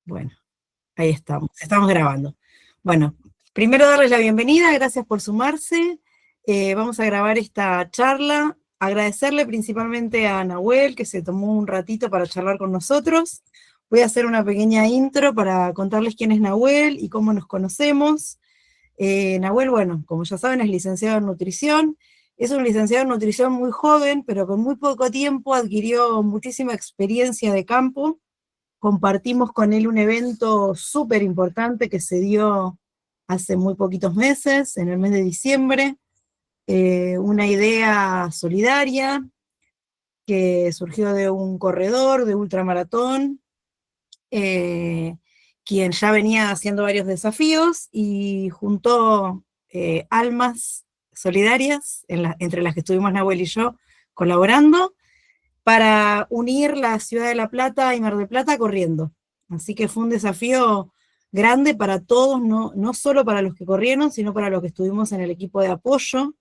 Bueno, ahí estamos grabando. Bueno, primero darles la bienvenida, gracias por sumarse. Vamos a grabar esta charla, agradecerle principalmente a Nahuel, que se tomó un ratito para charlar con nosotros. Voy a hacer una pequeña intro para contarles quién es Nahuel y cómo nos conocemos. Nahuel, bueno, como ya saben, es licenciado en nutrición. Es un licenciado en nutrición muy joven, pero con muy poco tiempo adquirió muchísima experiencia de campo. Compartimos con él un evento súper importante que se dio hace muy poquitos meses, en el mes de diciembre, una idea solidaria que surgió de un corredor de ultramaratón, eh, quien ya venía haciendo varios desafíos y juntó almas solidarias, entre las que estuvimos Nahuel y yo colaborando, para unir la ciudad de La Plata y Mar del Plata corriendo. Así que fue un desafío grande para todos, no solo para los que corrieron, sino para los que estuvimos en el equipo de apoyo.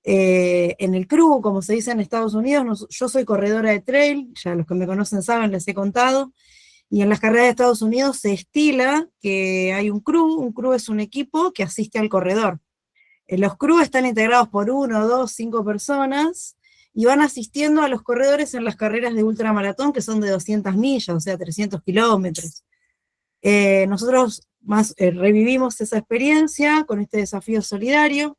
En el crew, como se dice en Estados Unidos, yo soy corredora de trail, ya los que me conocen saben, les he contado, y en las carreras de Estados Unidos se estila que hay un crew es un equipo que asiste al corredor. Los crews están integrados por 1, 2, 5 personas, y van asistiendo a los corredores en las carreras de ultramaratón, que son de 200 millas, o sea, 300 kilómetros. Nosotros revivimos esa experiencia con este desafío solidario,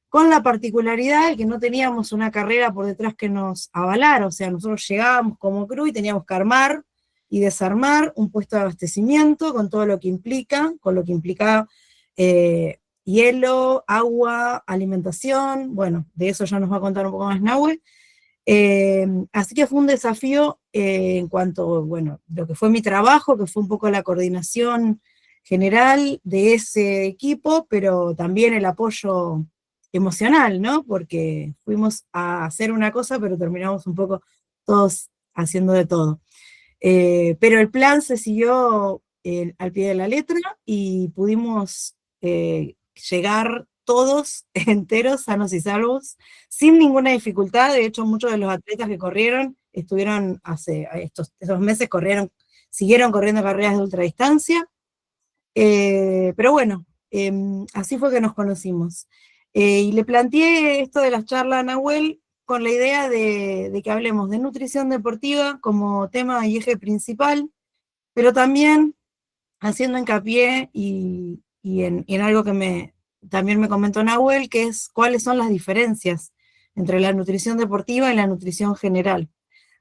con la particularidad de que no teníamos una carrera por detrás que nos avalara, o sea, nosotros llegábamos como crew y teníamos que armar y desarmar un puesto de abastecimiento con todo lo que implica, con lo que implicaba hielo, agua, alimentación. Bueno, de eso ya nos va a contar un poco más Nahue. Así que fue un desafío en cuanto, bueno, lo que fue mi trabajo, que fue un poco la coordinación general de ese equipo, pero también el apoyo emocional, ¿no? Porque fuimos a hacer una cosa, pero terminamos un poco todos haciendo de todo. Pero el plan se siguió al pie de la letra y pudimos llegar todos enteros, sanos y salvos, sin ninguna dificultad. De hecho, muchos de los atletas que corrieron estuvieron hace estos meses, siguieron corriendo carreras de ultradistancia. Pero bueno, así fue que nos conocimos. Y le planteé esto de las charlas a Nahuel con la idea de que hablemos de nutrición deportiva como tema y eje principal, pero también haciendo hincapié en algo que también me comentó Nahuel, que es cuáles son las diferencias entre la nutrición deportiva y la nutrición general.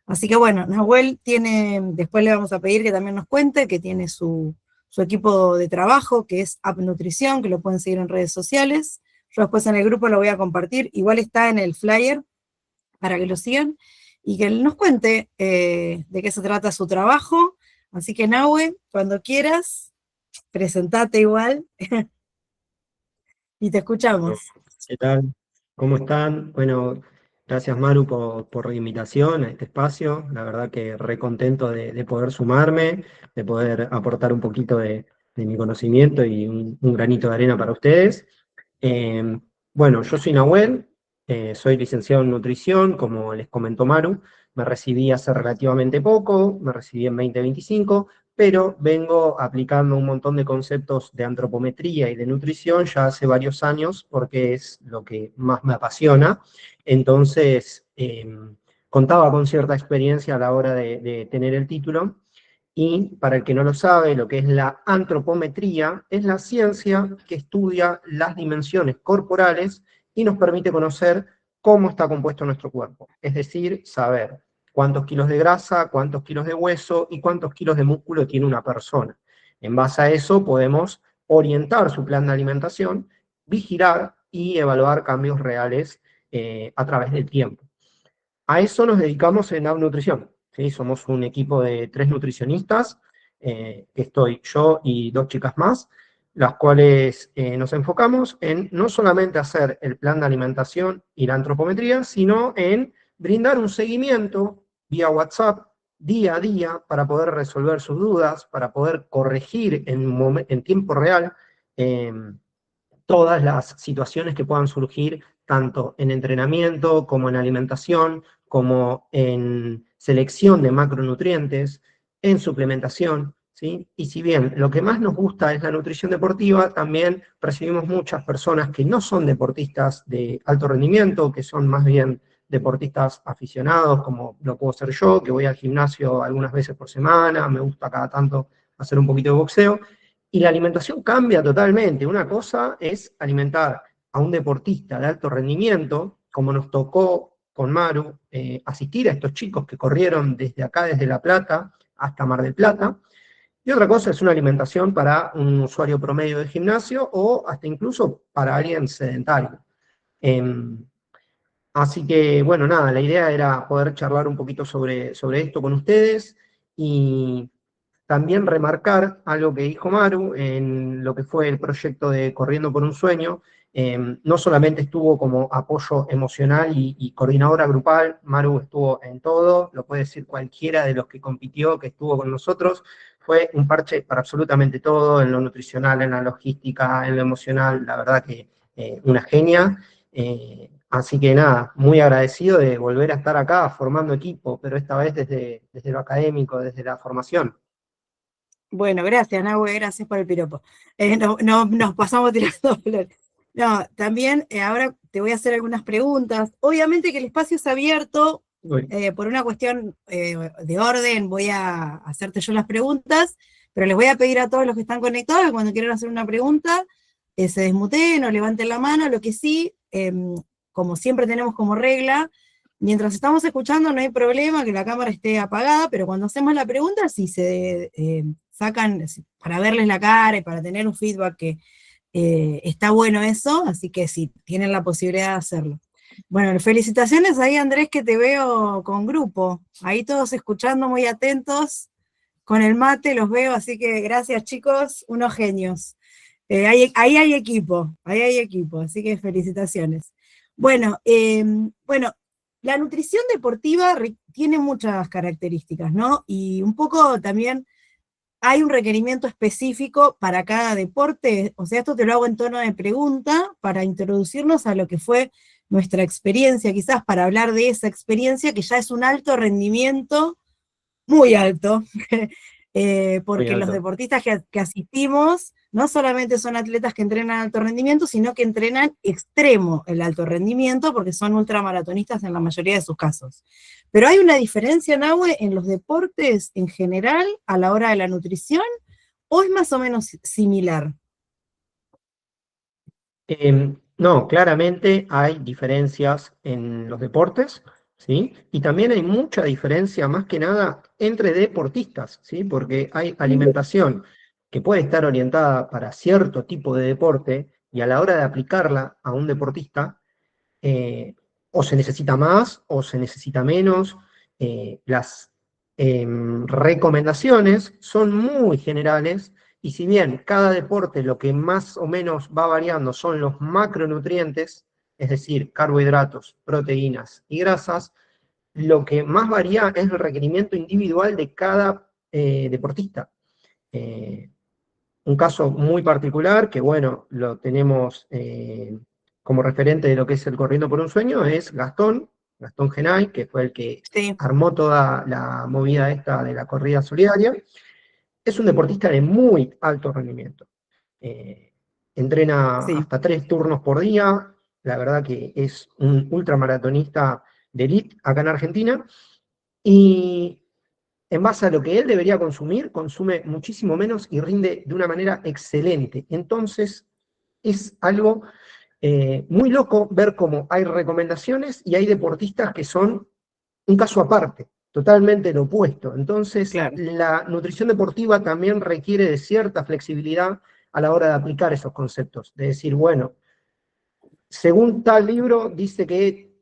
Así que bueno, Nahuel después le vamos a pedir que también nos cuente, que tiene su equipo de trabajo, que es App Nutrición, que lo pueden seguir en redes sociales. Yo después en el grupo lo voy a compartir, igual está en el flyer para que lo sigan, y que él nos cuente de qué se trata su trabajo. Así que Nahue, cuando quieras, presentate igual y te Bueno, escuchamos. ¿qué tal? ¿Cómo están? Bueno, gracias Maru por la invitación a este espacio. La verdad que re contento de poder sumarme, de poder aportar un poquito de mi conocimiento y un granito de arena para ustedes. Eh, bueno, yo soy Nahuel, soy licenciado en nutrición, como les comentó Maru. Me recibí hace relativamente poco, me recibí en 2025, pero vengo aplicando un montón de conceptos de antropometría y de nutrición ya hace varios años porque es lo que más me apasiona. Entonces, contaba con cierta experiencia a la hora de tener el título. Y para el que no lo sabe, lo que es la antropometría es la ciencia que estudia las dimensiones corporales y nos permite conocer cómo está compuesto nuestro cuerpo. Es decir, saber cuántos kilos de grasa, cuántos kilos de hueso y cuántos kilos de músculo tiene una persona. En base a eso podemos orientar su plan de alimentación, vigilar y evaluar cambios reales a través del tiempo. A eso nos dedicamos en App Nutrición. ¿Sí? Somos un equipo de 3 nutricionistas, que estoy yo y 2 chicas más, las cuales nos enfocamos en no solamente hacer el plan de alimentación y la antropometría, sino en brindar un seguimiento vía WhatsApp día a día para poder resolver sus dudas, para poder corregir en tiempo real eh, todas las situaciones que puedan surgir tanto en entrenamiento como en alimentación, como en selección de macronutrientes, en suplementación, ¿sí? Y si bien lo que más nos gusta es la nutrición deportiva, también recibimos muchas personas que no son deportistas de alto rendimiento, que son más bien deportistas aficionados, como lo puedo ser yo, que voy al gimnasio algunas veces por semana, me gusta cada tanto hacer un poquito de boxeo, y la alimentación cambia totalmente. Una cosa es alimentar a un deportista de alto rendimiento, como nos tocó con Maru, asistir a estos chicos que corrieron desde acá, desde La Plata, hasta Mar del Plata, y otra cosa es una alimentación para un usuario promedio de gimnasio o hasta incluso para alguien sedentario. Em, Así que, bueno, nada, la idea era poder charlar un poquito sobre esto con ustedes y también remarcar algo que dijo Maru en lo que fue el proyecto de Corriendo por un Sueño. No solamente estuvo como apoyo emocional y coordinadora grupal, Maru estuvo en todo, lo puede decir cualquiera de los que compitió, que estuvo con nosotros. Fue un parche para absolutamente todo, en lo nutricional, en la logística, en lo emocional, la verdad que una genia. Así que nada, muy agradecido de volver a estar acá formando equipo, pero esta vez desde lo académico, desde la formación. Bueno, gracias, Nahue, gracias por el piropo. No, nos pasamos tirando flores. No, también ahora te voy a hacer algunas preguntas. Obviamente que el espacio es abierto, Uy, por una cuestión de orden, voy a hacerte yo las preguntas, pero les voy a pedir a todos los que están conectados que cuando quieran hacer una pregunta, se desmuteen o levanten la mano. Lo que sí, como siempre tenemos como regla, mientras estamos escuchando no hay problema que la cámara esté apagada, pero cuando hacemos la pregunta, si se sacan, para verles la cara y para tener un feedback que está bueno eso, así que sí, tienen la posibilidad de hacerlo. Bueno, felicitaciones ahí, Andrés, que te veo con grupo, ahí todos escuchando muy atentos, con el mate los veo, así que gracias chicos, unos genios. Ahí hay equipo, así que felicitaciones. Bueno, bueno, la nutrición deportiva tiene muchas características, ¿no? Y un poco también hay un requerimiento específico para cada deporte, o sea, esto te lo hago en tono de pregunta para introducirnos a lo que fue nuestra experiencia, quizás para hablar de esa experiencia que ya es un alto rendimiento, muy alto, muy porque los alto. deportistas que asistimos no solamente son atletas que entrenan alto rendimiento, sino que entrenan extremo el alto rendimiento, porque son ultramaratonistas en la mayoría de sus casos. Pero hay una diferencia, Nahue, en los deportes en general a la hora de la nutrición, o es más o menos similar. No, claramente hay diferencias en los deportes, ¿sí? Y también hay mucha diferencia, más que nada, entre deportistas, ¿sí? Porque hay alimentación que puede estar orientada para cierto tipo de deporte y a la hora de aplicarla a un deportista, o se necesita más o se necesita menos. Las recomendaciones son muy generales y si bien cada deporte lo que más o menos va variando son los macronutrientes, es decir, carbohidratos, proteínas y grasas, lo que más varía es el requerimiento individual de cada deportista. Eh, un caso muy particular, que bueno, lo tenemos como referente de lo que es el Corriendo por un Sueño, es Gastón Genay, que fue el que Sí, armó toda la movida esta de la corrida solidaria. Es un deportista de muy alto rendimiento. Eh, Entrena sí. hasta 3 turnos por día, la verdad que es un ultramaratonista de elite acá en Argentina, y en base a lo que él debería consumir, consume muchísimo menos y rinde de una manera excelente. Entonces, es algo muy loco ver cómo hay recomendaciones y hay deportistas que son un caso aparte, totalmente lo opuesto. Entonces, Claro. la nutrición deportiva también requiere de cierta flexibilidad a la hora de aplicar esos conceptos, de decir, bueno, según tal libro, dice que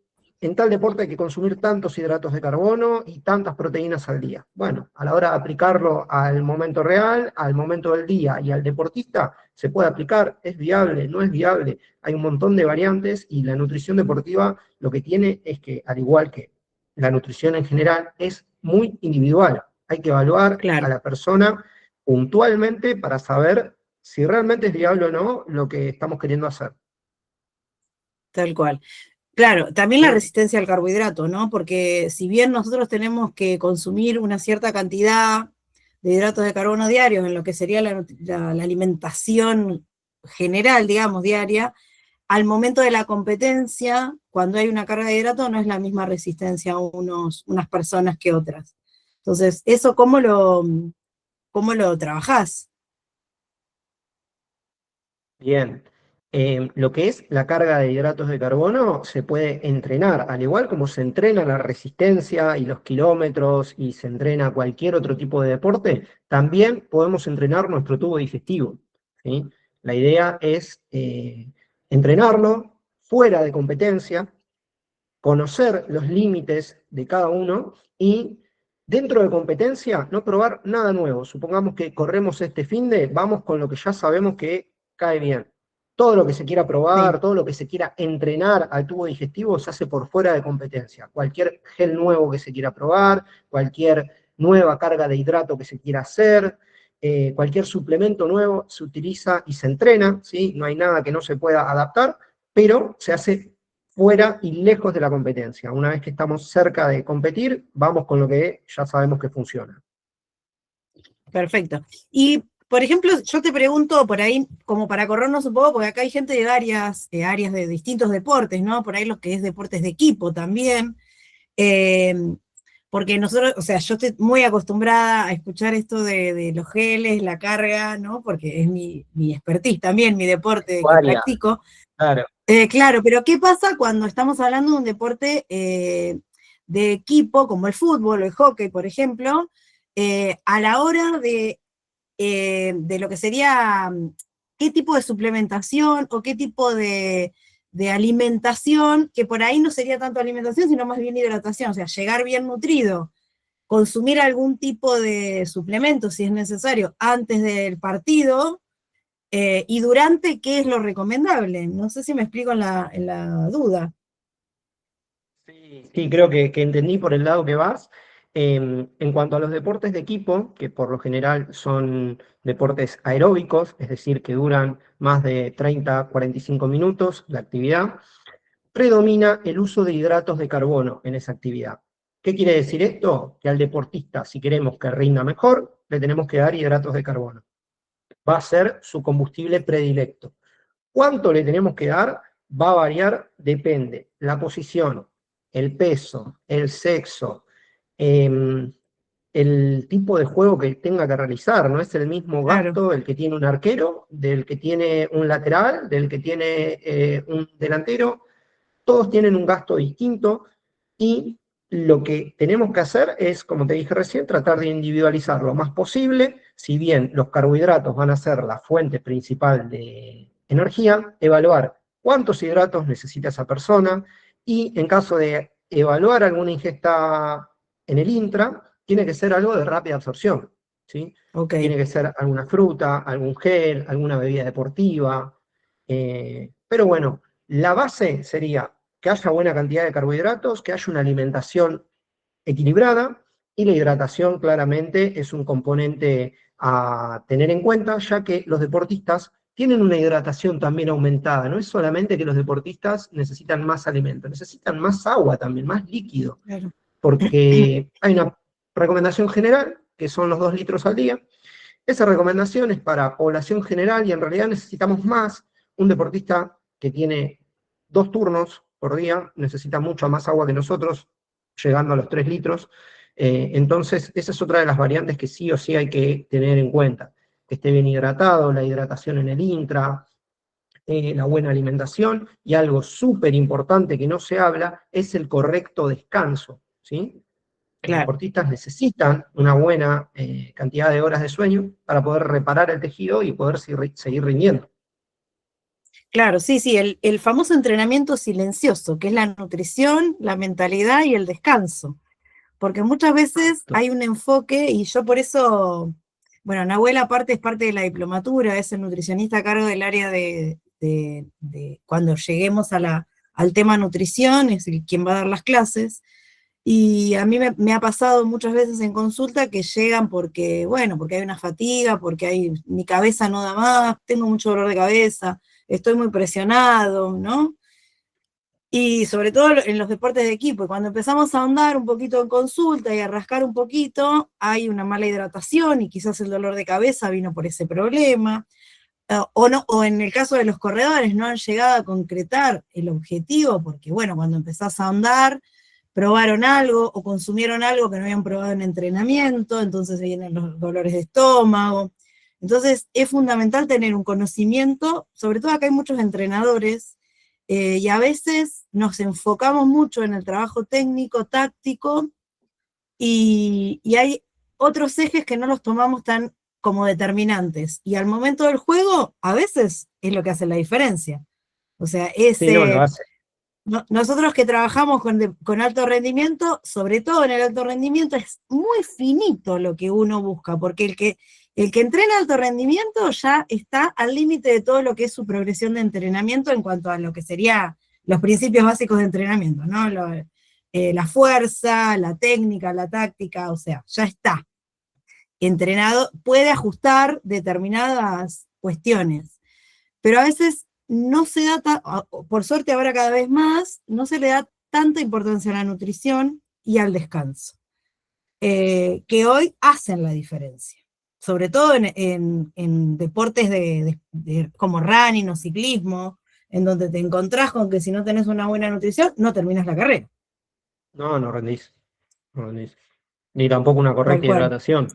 en tal deporte hay que consumir tantos hidratos de carbono y tantas proteínas al día. Bueno, a la hora de aplicarlo al momento real, al momento del día y al deportista, se puede aplicar, es viable, no es viable, hay un montón de variantes y la nutrición deportiva lo que tiene es que, al igual que la nutrición en general, es muy individual. Hay que evaluar a Claro, la persona puntualmente para saber si realmente es viable o no lo que estamos queriendo hacer. tal cual. Claro, también la ¿Sí? resistencia al carbohidrato, ¿no? Porque si bien nosotros tenemos que consumir una cierta cantidad de hidratos de carbono diarios en lo que sería la alimentación general, digamos, diaria, al momento de la competencia, cuando hay una carga de hidrato, no es la misma resistencia a unas personas que otras. Entonces, ¿eso cómo lo trabajás? Bien. Lo que es la carga de hidratos de carbono se puede entrenar, al igual como se entrena la resistencia y los kilómetros y se entrena cualquier otro tipo de deporte, también podemos entrenar nuestro tubo digestivo, ¿sí? La idea es entrenarlo fuera de competencia, conocer los límites de cada uno y dentro de competencia no probar nada nuevo. Supongamos que corremos este finde, vamos con lo que ya sabemos que cae bien. Todo lo que se quiera probar, Sí, todo lo que se quiera entrenar al tubo digestivo se hace por fuera de competencia. Cualquier gel nuevo que se quiera probar, cualquier nueva carga de hidrato que se quiera hacer, cualquier suplemento nuevo se utiliza y se entrena, ¿sí? No hay nada que no se pueda adaptar, pero se hace fuera y lejos de la competencia. Una vez que estamos cerca de competir, vamos con lo que ya sabemos que funciona. perfecto. Y, por ejemplo, yo te pregunto por ahí, como para corrernos un poco, porque acá hay gente de varias áreas de distintos deportes, ¿no? Por ahí los que es deportes de equipo también. Eh, Porque nosotros, o sea, yo estoy muy acostumbrada a escuchar esto de los geles, la carga, ¿no? Porque es mi expertise también, mi deporte que Área, practico. claro. Claro, pero ¿qué pasa cuando estamos hablando de un deporte de equipo, como el fútbol o el hockey, por ejemplo, a la hora de lo que sería qué tipo de suplementación o qué tipo de alimentación, que por ahí no sería tanto alimentación, sino más bien hidratación, o sea, llegar bien nutrido, consumir algún tipo de suplemento si es necesario antes del partido, y durante, ¿qué es lo recomendable? No sé si me explico en la duda. Sí, sí, creo que entendí por el lado que vas. En cuanto a los deportes de equipo, que por lo general son deportes aeróbicos, es decir, que duran más de 30, 45 minutos la actividad, predomina el uso de hidratos de carbono en esa actividad. ¿Qué quiere decir esto? Que al deportista, si queremos que rinda mejor, le tenemos que dar hidratos de carbono. Va a ser su combustible predilecto. ¿Cuánto le tenemos que dar? Va a variar, depende. La posición, el peso, el sexo, el tipo de juego que tenga que realizar. No es el mismo Claro, gasto el que tiene un arquero, del que tiene un lateral, del que tiene un delantero. Todos tienen un gasto distinto y lo que tenemos que hacer es, como te dije recién, tratar de individualizar lo más posible. Si bien los carbohidratos van a ser la fuente principal de energía, evaluar cuántos hidratos necesita esa persona y en caso de evaluar alguna ingesta en el intra, tiene que ser algo de rápida absorción, ¿sí? ok, Tiene que ser alguna fruta, algún gel, alguna bebida deportiva. Pero bueno, la base sería que haya buena cantidad de carbohidratos, que haya una alimentación equilibrada y la hidratación claramente es un componente a tener en cuenta, ya que los deportistas tienen una hidratación también aumentada. No es solamente que los deportistas necesitan más alimento, necesitan más agua también, más líquido, claro. porque hay una recomendación general, que son los 2 litros al día. Esa recomendación es para población general y en realidad necesitamos más. Un deportista que tiene 2 turnos por día necesita mucha más agua que nosotros, llegando a los 3 litros. Entonces, esa es otra de las variantes que sí o sí hay que tener en cuenta. Que esté bien hidratado, la hidratación en el intra, la buena alimentación y algo súper importante que no se habla es el correcto descanso, ¿sí? Los Claro. deportistas necesitan una buena cantidad de horas de sueño para poder reparar el tejido y poder seguir rindiendo. Claro, sí, sí, el famoso entrenamiento silencioso, que es la nutrición, la mentalidad y el descanso. Porque muchas veces Exacto. hay un enfoque, y yo por eso, bueno, Nahuel aparte es parte de la diplomatura, es el nutricionista a cargo del área cuando lleguemos al tema nutrición, es el quien va a dar las clases. Y a mí me ha pasado muchas veces en consulta que llegan porque, bueno, porque hay una fatiga, porque mi cabeza no da más, tengo mucho dolor de cabeza, estoy muy presionado, ¿no? Y sobre todo en los deportes de equipo, y cuando empezamos a ahondar un poquito en consulta y a rascar un poquito, hay una mala hidratación y quizás el dolor de cabeza vino por ese problema. O, no, o en el caso de los corredores, no han llegado a concretar el objetivo, porque bueno, cuando empezás a ahondar, probaron algo o consumieron algo que no habían probado en entrenamiento, entonces vienen los dolores de estómago. Entonces es fundamental tener un conocimiento, sobre todo acá hay muchos entrenadores, y a veces nos enfocamos mucho en el trabajo técnico, táctico, y hay otros ejes que no los tomamos tan como determinantes. Y al momento del juego, a veces es lo que hace la diferencia. O sea, Sí, no, lo hace. nosotros que trabajamos con alto rendimiento, sobre todo en el alto rendimiento, es muy finito lo que uno busca, porque el que entrena alto rendimiento ya está al límite de todo lo que es su progresión de entrenamiento en cuanto a lo que sería los principios básicos de entrenamiento, ¿no? La fuerza, la técnica, la táctica, o sea, ya está entrenado, puede ajustar determinadas cuestiones, pero a veces no se da, por suerte ahora cada vez más, no se le da tanta importancia a la nutrición y al descanso, que hoy hacen la diferencia, sobre todo en deportes como running o ciclismo, en donde te encontrás con que si no tenés una buena nutrición, no terminas la carrera. No, no rendís, no rendís. Ni tampoco una Tal correcta cual. hidratación.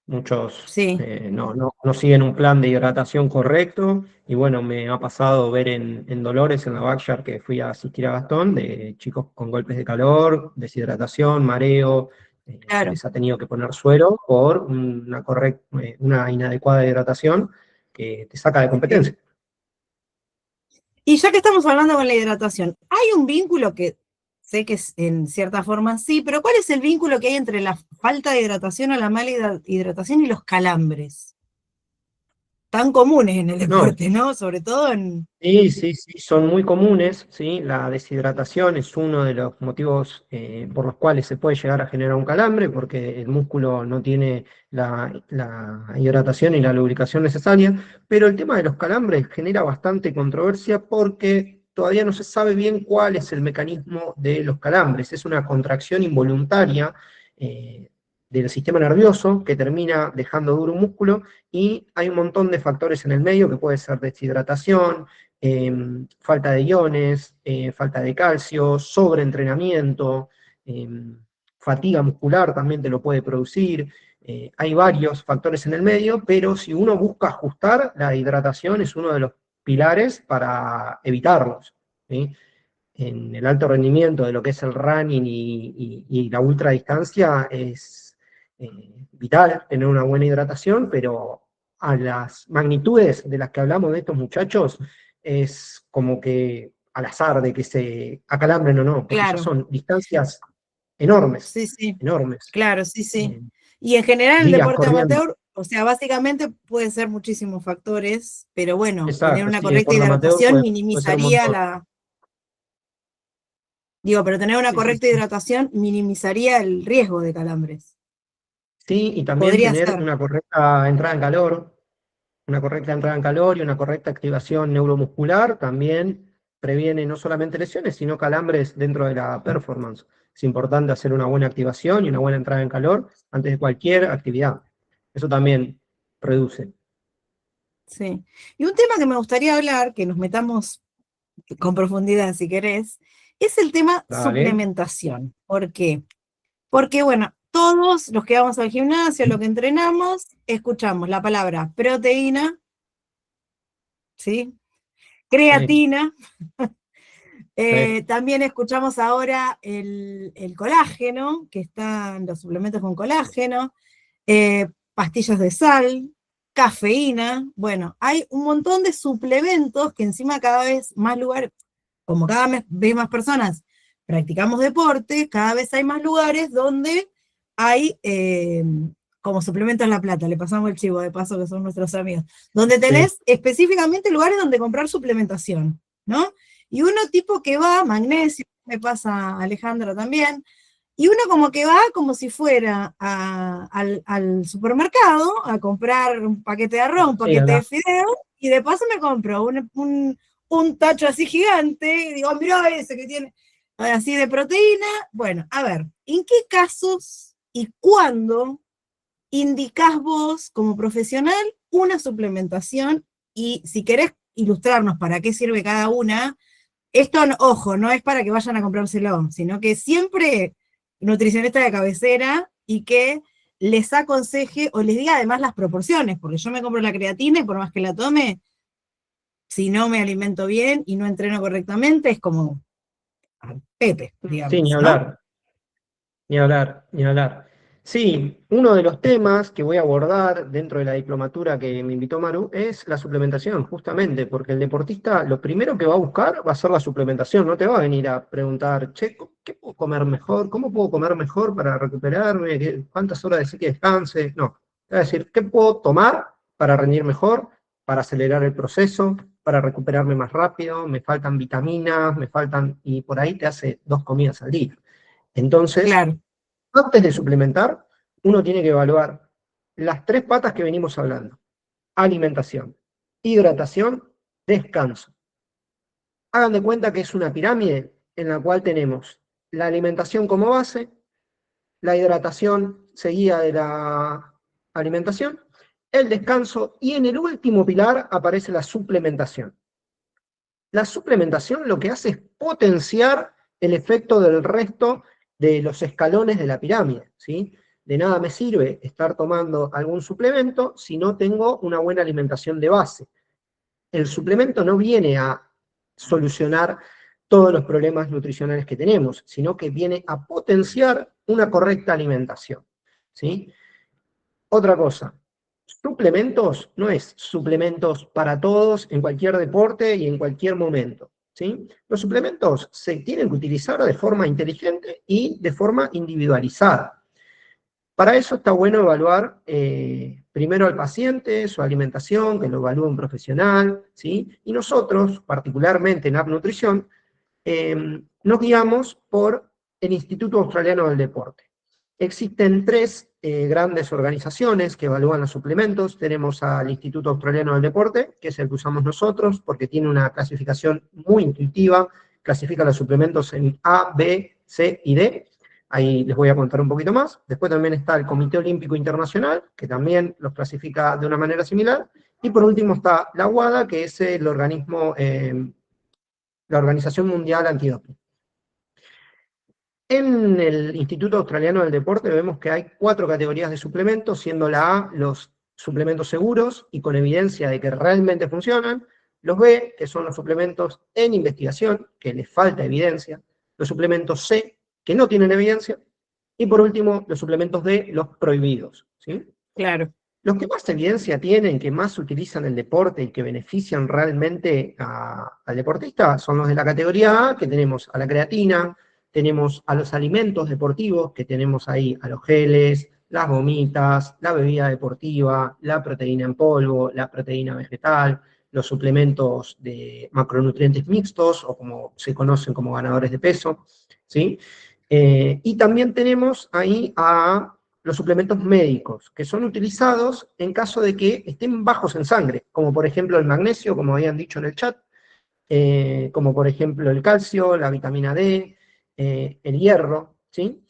Muchos Sí, no siguen un plan de hidratación correcto y bueno, me ha pasado ver en Dolores, en la Backyard que fui a asistir a Gastón, de chicos con golpes de calor, deshidratación, mareo, se claro. les ha tenido que poner suero por una inadecuada hidratación que te saca de Sí. competencia. Y ya que estamos hablando con la hidratación, hay un vínculo que sé que es en cierta forma sí, pero ¿cuál es el vínculo que hay entre la falta de hidratación o la mala hidratación y los calambres? Tan comunes en el No, deporte, ¿no? Sobre todo en... sí, sí, sí, son muy comunes, ¿sí? La deshidratación es uno de los motivos por los cuales se puede llegar a generar un calambre, porque el músculo no tiene la hidratación y la lubricación necesaria, pero el tema de los calambres genera bastante controversia porque todavía no se sabe bien cuál es el mecanismo de los calambres. Es una contracción involuntaria del sistema nervioso que termina dejando duro un músculo y hay un montón de factores en el medio que puede ser deshidratación, falta de iones, falta de calcio, sobreentrenamiento, eh, fatiga muscular también te lo puede producir. Hay varios factores en el medio, pero si uno busca ajustar, la hidratación es uno de los pilares para evitarlos, ¿sí? En el alto rendimiento de lo que es el running y la ultradistancia es vital tener una buena hidratación, pero a las magnitudes de las que hablamos de estos muchachos es como que al azar de que se acalambren o no, porque ya Claro, son distancias enormes, sí, sí, enormes. claro, sí, sí. Eh, Y en general el días deporte corriendo. amateur, o sea, básicamente puede ser muchísimos factores, pero bueno, tener Exacto, una sí, correcta deporte amateur hidratación puede ser un minimizaría montón. la... Digo, pero tener una Sí, sí, correcta sí. hidratación minimizaría el riesgo de calambres. Sí, y también Podría tener ser. una correcta entrada en calor. Una correcta entrada en calor y una correcta activación neuromuscular también previene no solamente lesiones, sino calambres dentro de la performance. Es importante hacer una buena activación y una buena entrada en calor antes de cualquier actividad. Eso también reduce. Sí. Y un tema que me gustaría hablar, que nos metamos con profundidad si querés, es el tema Dale. suplementación. ¿Por qué? Porque, bueno, todos los que vamos al gimnasio, lo que entrenamos, escuchamos la palabra proteína, ¿sí? Sí, Creatina, sí, también escuchamos ahora el colágeno, que están los suplementos con colágeno, pastillas de sal, cafeína, bueno, hay un montón de suplementos que encima cada vez más lugares, como vez más personas practicamos deporte, cada vez hay más lugares donde hay, como suplementos La Plata, le pasamos el chivo de paso que son nuestros amigos, donde sí. tenés específicamente lugares donde comprar suplementación, ¿no? Y uno tipo que va, magnesio, me pasa a Alejandra también, y uno como que va como si fuera al supermercado a comprar un paquete de arroz, un Sí, paquete de fideos, y de paso me compro un tacho así gigante, y digo, mirá ese que tiene así de proteína. Bueno, a ver, ¿en qué casos y cuándo indicás vos como profesional una suplementación? Y si querés ilustrarnos para qué sirve cada una, esto, ojo, no es para que vayan a comprárselo, sino que siempre nutricionista de cabecera y que les aconseje o les diga además las proporciones, porque yo me compro la creatina y por más que la tome, si no me alimento bien y no entreno correctamente, es como Pepe, Sí, ni digamos, ¿no? hablar. Ni hablar, ni hablar. Sí, uno de los temas que voy a abordar dentro de la diplomatura que me invitó Maru es la suplementación, justamente, porque el deportista lo primero que va a buscar va a ser la suplementación, no te va a venir a preguntar, che, ¿qué puedo comer mejor? ¿Cómo puedo comer mejor para recuperarme? ¿Cuántas horas decir que descanse? No, te va a decir, ¿qué puedo tomar para rendir mejor, para acelerar el proceso, para recuperarme más rápido? Me faltan vitaminas, me faltan, y por ahí te hace 2 comidas al día. Entonces, Claro, antes de suplementar, uno tiene que evaluar las 3 patas que venimos hablando: alimentación, hidratación, descanso. Hagan de cuenta que es una pirámide en la cual tenemos la alimentación como base, la hidratación seguida de la alimentación, el descanso y en el último pilar aparece la suplementación. La suplementación lo que hace es potenciar el efecto del resto de los escalones de la pirámide, ¿sí? De nada me sirve estar tomando algún suplemento si no tengo una buena alimentación de base. El suplemento no viene a solucionar todos los problemas nutricionales que tenemos, sino que viene a potenciar una correcta alimentación, ¿sí? Otra cosa, suplementos no es suplementos para todos en cualquier deporte y en cualquier momento, ¿sí? Los suplementos se tienen que utilizar de forma inteligente y de forma individualizada. Para eso está bueno evaluar primero al paciente, su alimentación, que lo evalúe un profesional, ¿sí? Y nosotros, particularmente en App Nutrición, nos guiamos por el Instituto Australiano del Deporte. Existen 3 grandes organizaciones que evalúan los suplementos. Tenemos al Instituto Australiano del Deporte, que es el que usamos nosotros, porque tiene una clasificación muy intuitiva, clasifica los suplementos en A, B, C y D. Ahí les voy a contar un poquito más. Después también está el Comité Olímpico Internacional, que también los clasifica de una manera similar. Y por último está la WADA, que es el organismo, la Organización Mundial Antidoping. En el Instituto Australiano del Deporte vemos que hay 4 categorías de suplementos, siendo la A los suplementos seguros y con evidencia de que realmente funcionan, los B, que son los suplementos en investigación, que les falta evidencia, los suplementos C, que no tienen evidencia, y por último, los suplementos D, los prohibidos, ¿sí? claro. Los que más evidencia tienen, que más se utilizan en el deporte y que benefician realmente al deportista, son los de la categoría A, que tenemos a la creatina, tenemos a los alimentos deportivos, que tenemos ahí a los geles, las gomitas, la bebida deportiva, la proteína en polvo, la proteína vegetal, los suplementos de macronutrientes mixtos, o como se conocen como ganadores de peso, ¿sí? Y también tenemos ahí a los suplementos médicos, que son utilizados en caso de que estén bajos en sangre, como por ejemplo el magnesio, como habían dicho en el chat, como por ejemplo el calcio, la vitamina D, el hierro, ¿sí?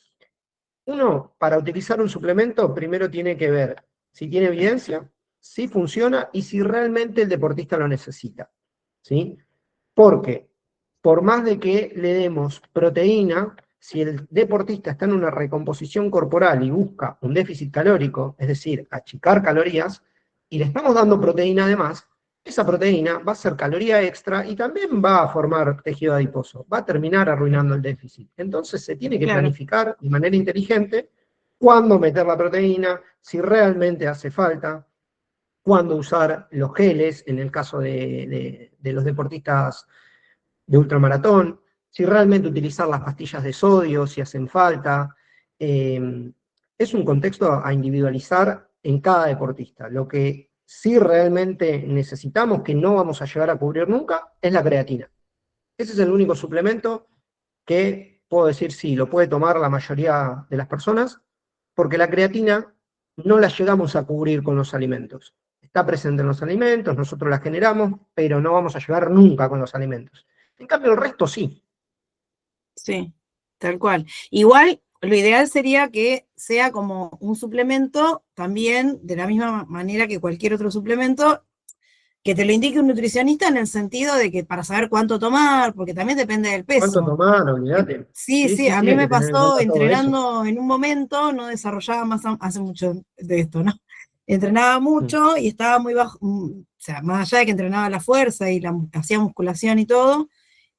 Uno, para utilizar un suplemento, primero tiene que ver si tiene evidencia, si funciona y si realmente el deportista lo necesita, ¿sí? Porque por más de que le demos proteína, si el deportista está en una recomposición corporal y busca un déficit calórico, es decir, achicar calorías, y le estamos dando proteína además, esa proteína va a ser caloría extra y también va a formar tejido adiposo, va a terminar arruinando el déficit. Entonces se tiene que Claro. planificar de manera inteligente cuándo meter la proteína, si realmente hace falta, cuándo usar los geles, en el caso de los deportistas de ultramaratón, si realmente utilizar las pastillas de sodio, si hacen falta. Es un contexto a individualizar en cada deportista. Lo que sí realmente necesitamos, que no vamos a llegar a cubrir nunca, es la creatina. Ese es el único suplemento que puedo decir sí, lo puede tomar la mayoría de las personas, porque la creatina no la llegamos a cubrir con los alimentos. está presente en los alimentos, nosotros la generamos, pero no vamos a llegar nunca con los alimentos. En cambio, el resto sí. Sí, tal cual. Igual, lo ideal sería que sea como un suplemento también, de la misma manera que cualquier otro suplemento, que te lo indique un nutricionista en el sentido de que para saber cuánto tomar, porque también depende del ¿Cuánto peso. tomar? Olvídate. Sí, Sí, sí, sí, a sí, mí hay me que tener en pasó cuenta todo eso. entrenando en un momento, no desarrollaba más hace mucho de esto, ¿no? Entrenaba Mm. mucho y estaba muy bajo, o sea, más allá de que entrenaba la fuerza y hacía musculación y todo,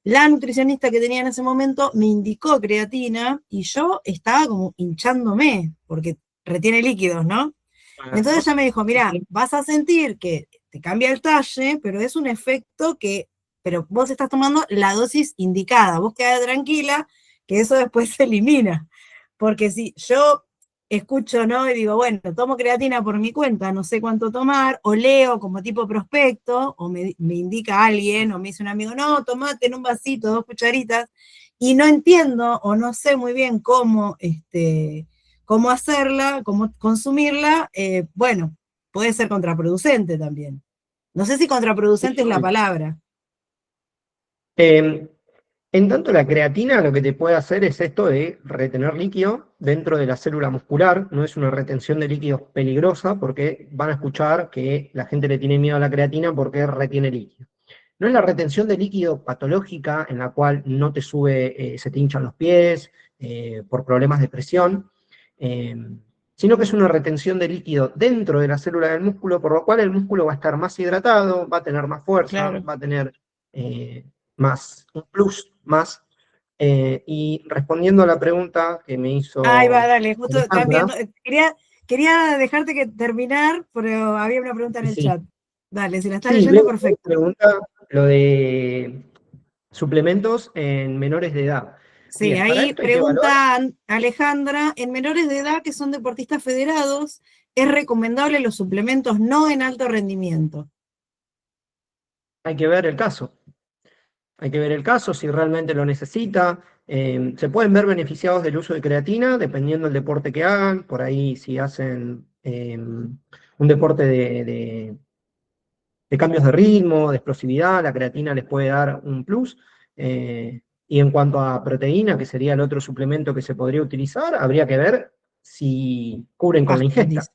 la nutricionista que tenía en ese momento me indicó creatina y yo estaba como hinchándome, porque retiene líquidos, ¿no? Entonces Claro. ella me dijo, Sí, mira, sí. vas a sentir que te cambia el talle, pero es un efecto que, pero vos estás tomando la dosis indicada, vos quedate tranquila, que eso después se elimina. Porque si yo escucho, ¿no? Y digo, bueno, tomo creatina por mi cuenta, no sé cuánto tomar, o leo como tipo prospecto, o me indica alguien, o me dice un amigo, no, tomate en un vasito, 2 cucharitas, y no entiendo o no sé muy bien cómo, cómo hacerla, cómo consumirla, bueno, puede ser contraproducente también. No sé si Sí, contraproducente es la obvio. palabra. Eh, En tanto, la creatina lo que te puede hacer es esto de retener líquido dentro de la célula muscular. No es una retención de líquidos peligrosa porque van a escuchar que la gente le tiene miedo a la creatina porque retiene líquido. No es la retención de líquido patológica en la cual no te sube, se te hinchan los pies por problemas de presión, eh, sino que es una retención de líquido dentro de la célula del músculo, por lo cual el músculo va a estar más hidratado, va a tener más fuerza, Claro. va a tener eh, más, un plus más. Y respondiendo a la pregunta que me Ahí va, hizo dale, justo Alejandra, cambiando. Quería dejarte que terminar, pero había una pregunta en el sí, chat. Dale, si la estás sí, leyendo, Leo perfecto. pregunta lo de suplementos en menores de edad. Sí, Bien, para ahí esto hay que evaluar, pregunta Alejandra, en menores de edad que son deportistas federados, ¿es recomendable los suplementos no en alto rendimiento? hay que ver el caso. Hay que ver el caso, si realmente lo necesita. Se pueden ver beneficiados del uso de creatina, dependiendo del deporte que hagan. Por ahí, si hacen un deporte de cambios de ritmo, de explosividad, la creatina les puede dar un plus. Y en cuanto a proteína, que sería el otro suplemento que se podría utilizar, habría que ver si cubren con la Básquet, ingesta. dice.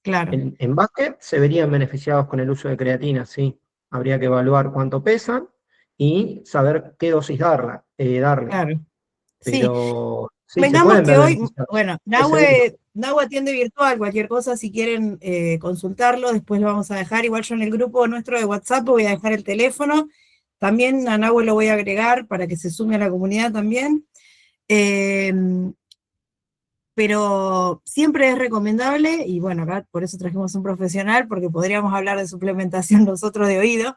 Claro, En básquet se verían beneficiados con el uso de creatina, sí. Habría que evaluar cuánto pesan y saber qué dosis darle. claro. Sí, Pero sí, se vengamos pueden que ver hoy, beneficiados. bueno, Es seguro. Nahue atiende virtual, cualquier cosa, si quieren consultarlo, después lo vamos a dejar. Igual yo en el grupo nuestro de WhatsApp voy a dejar el teléfono. También a Nahue lo voy a agregar para que se sume a la comunidad también. Eh, pero siempre es recomendable, y bueno, acá por eso trajimos un profesional, porque podríamos hablar de suplementación nosotros de oído,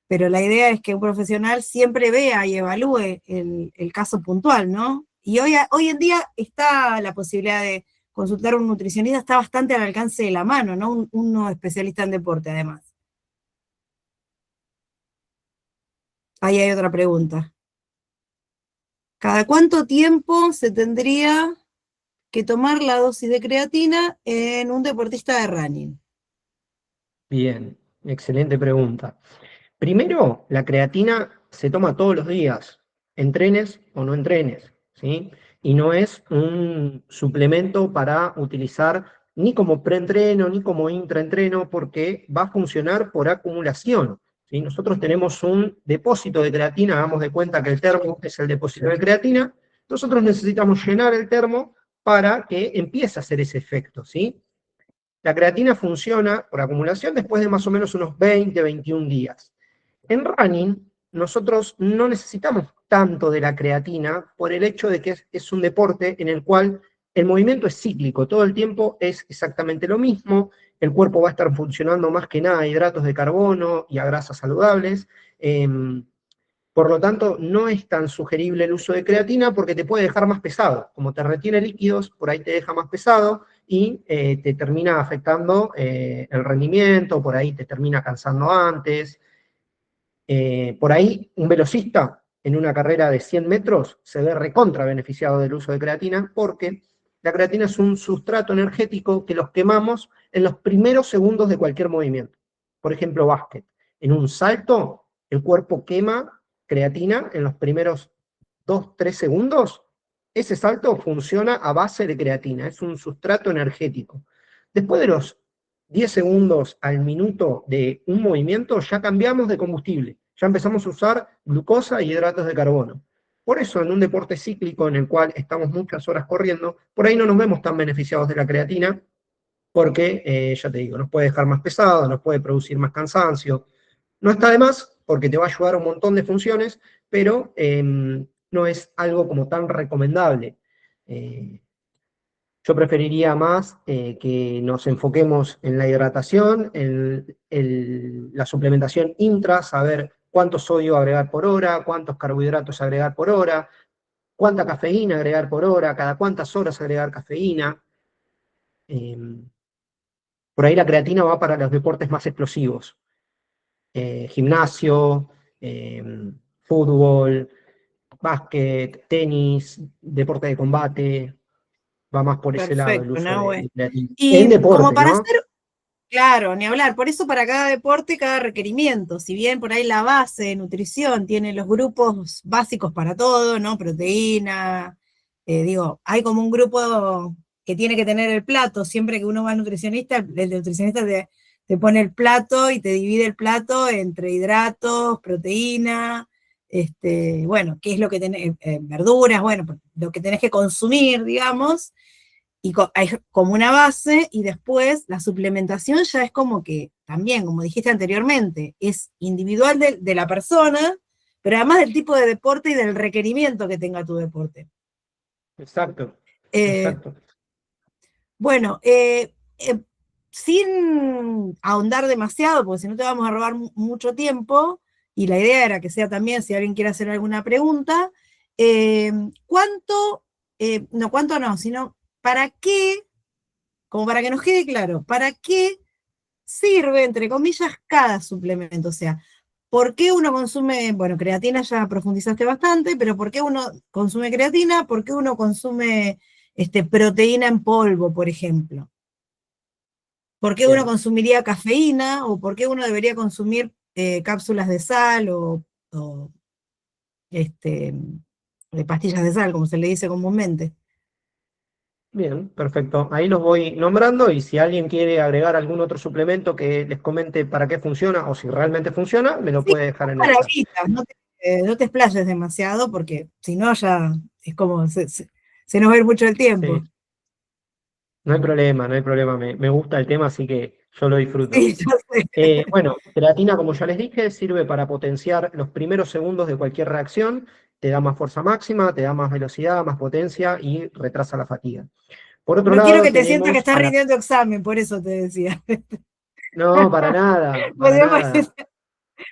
pero la idea es que un profesional siempre vea y evalúe el caso puntual, ¿no? Y hoy en día está la posibilidad de consultar a un nutricionista, está bastante al alcance de la mano, ¿no? Uno especialista en deporte, además. Ahí hay otra pregunta. ¿Cada cuánto tiempo se tendría que tomar la dosis de creatina en un deportista de running? Bien, excelente pregunta. Primero, la creatina se toma todos los días, entrenes o no entrenes, ¿sí? Y no es un suplemento para utilizar ni como preentreno ni como intraentreno, porque va a funcionar por acumulación, ¿sí? Nosotros tenemos un depósito de creatina, hagamos de cuenta que el termo es el depósito de creatina, nosotros necesitamos llenar el termo para que empiece a hacer ese efecto, ¿sí? La creatina funciona por acumulación después de más o menos unos 20, 21 días. En running, nosotros no necesitamos tanto de la creatina por el hecho de que es un deporte en el cual el movimiento es cíclico, todo el tiempo es exactamente lo mismo, el cuerpo va a estar funcionando más que nada a hidratos de carbono y a grasas saludables. Por lo tanto, no es tan sugerible el uso de creatina porque te puede dejar más pesado. Como te retiene líquidos, por ahí te deja más pesado y te termina afectando el rendimiento, por ahí te termina cansando antes. Por ahí, un velocista en una carrera de 100 metros se ve recontra beneficiado del uso de creatina porque la creatina es un sustrato energético que los quemamos en los primeros segundos de cualquier movimiento. por ejemplo, básquet. En un salto, el cuerpo quema creatina en los primeros 2, 3 segundos. Ese salto funciona a base de creatina, es un sustrato energético. Después de los 10 segundos al minuto de un movimiento, ya cambiamos de combustible, ya empezamos a usar glucosa y hidratos de carbono. Por eso, en un deporte cíclico en el cual estamos muchas horas corriendo, por ahí no nos vemos tan beneficiados de la creatina, porque, ya te digo, nos puede dejar más pesado, nos puede producir más cansancio. No está de más, porque te va a ayudar a un montón de funciones, pero no es algo como tan recomendable. Eh, yo preferiría más que nos enfoquemos en la hidratación, en la suplementación intra, saber cuánto sodio agregar por hora, cuántos carbohidratos agregar por hora, cuánta cafeína agregar por hora, cada cuántas horas agregar cafeína. Eh, por ahí la creatina va para los deportes más explosivos. Gimnasio, eh, fútbol, básquet, tenis, deporte de combate, va más por ese lado el Perfecto, uso de Nahue. creatina. En Y como deporte, para ¿no? hacer, claro, ni hablar, por eso para cada deporte, cada requerimiento, si bien por ahí la base de nutrición tiene los grupos básicos para todo, ¿no? Proteína, digo, hay como un grupo que tiene que tener el plato, siempre que uno va al nutricionista, el nutricionista te pone el plato y te divide el plato entre hidratos, proteína, bueno, qué es lo que tenés, verduras, bueno, lo que tenés que consumir, digamos, y hay como una base, y después la suplementación ya es como que, también, como dijiste anteriormente, es individual de la persona, pero además del tipo de deporte y del requerimiento que tenga tu deporte. Exacto, Eh, exacto. bueno, sin ahondar demasiado, porque si no te vamos a robar mucho tiempo, y la idea era que sea también, si alguien quiere hacer alguna pregunta, eh, ¿cuánto, no, cuánto no, sino para qué, como para que nos quede claro, ¿para qué sirve, entre comillas, cada suplemento? O sea, ¿por qué uno consume, bueno, creatina ya profundizaste bastante, pero ¿por qué uno consume creatina? ¿Por qué uno consume proteína en polvo, por ejemplo? ¿Por qué uno Bien. consumiría cafeína? ¿O por qué uno debería consumir cápsulas de sal o, este, de pastillas de sal, como se le dice comúnmente? Bien, perfecto. Ahí los voy nombrando y si alguien quiere agregar algún otro suplemento que les comente para qué funciona o si realmente funciona, me lo Sí, puede dejar en el chat. palabritas, no te explayes demasiado, porque si no ya es como se nos va a ir mucho el tiempo. Sí, no hay problema, no hay problema. Me gusta el tema, así que yo lo disfruto. Sí, yo sé. Bueno, creatina, como ya les dije, sirve para potenciar los primeros segundos de cualquier reacción, te da más fuerza máxima, te da más velocidad, más potencia y retrasa la fatiga. Por otro No quiero lado, que te sientas que tenemos estás a la... rindiendo examen, por eso te decía. No, para nada, Pues para nada.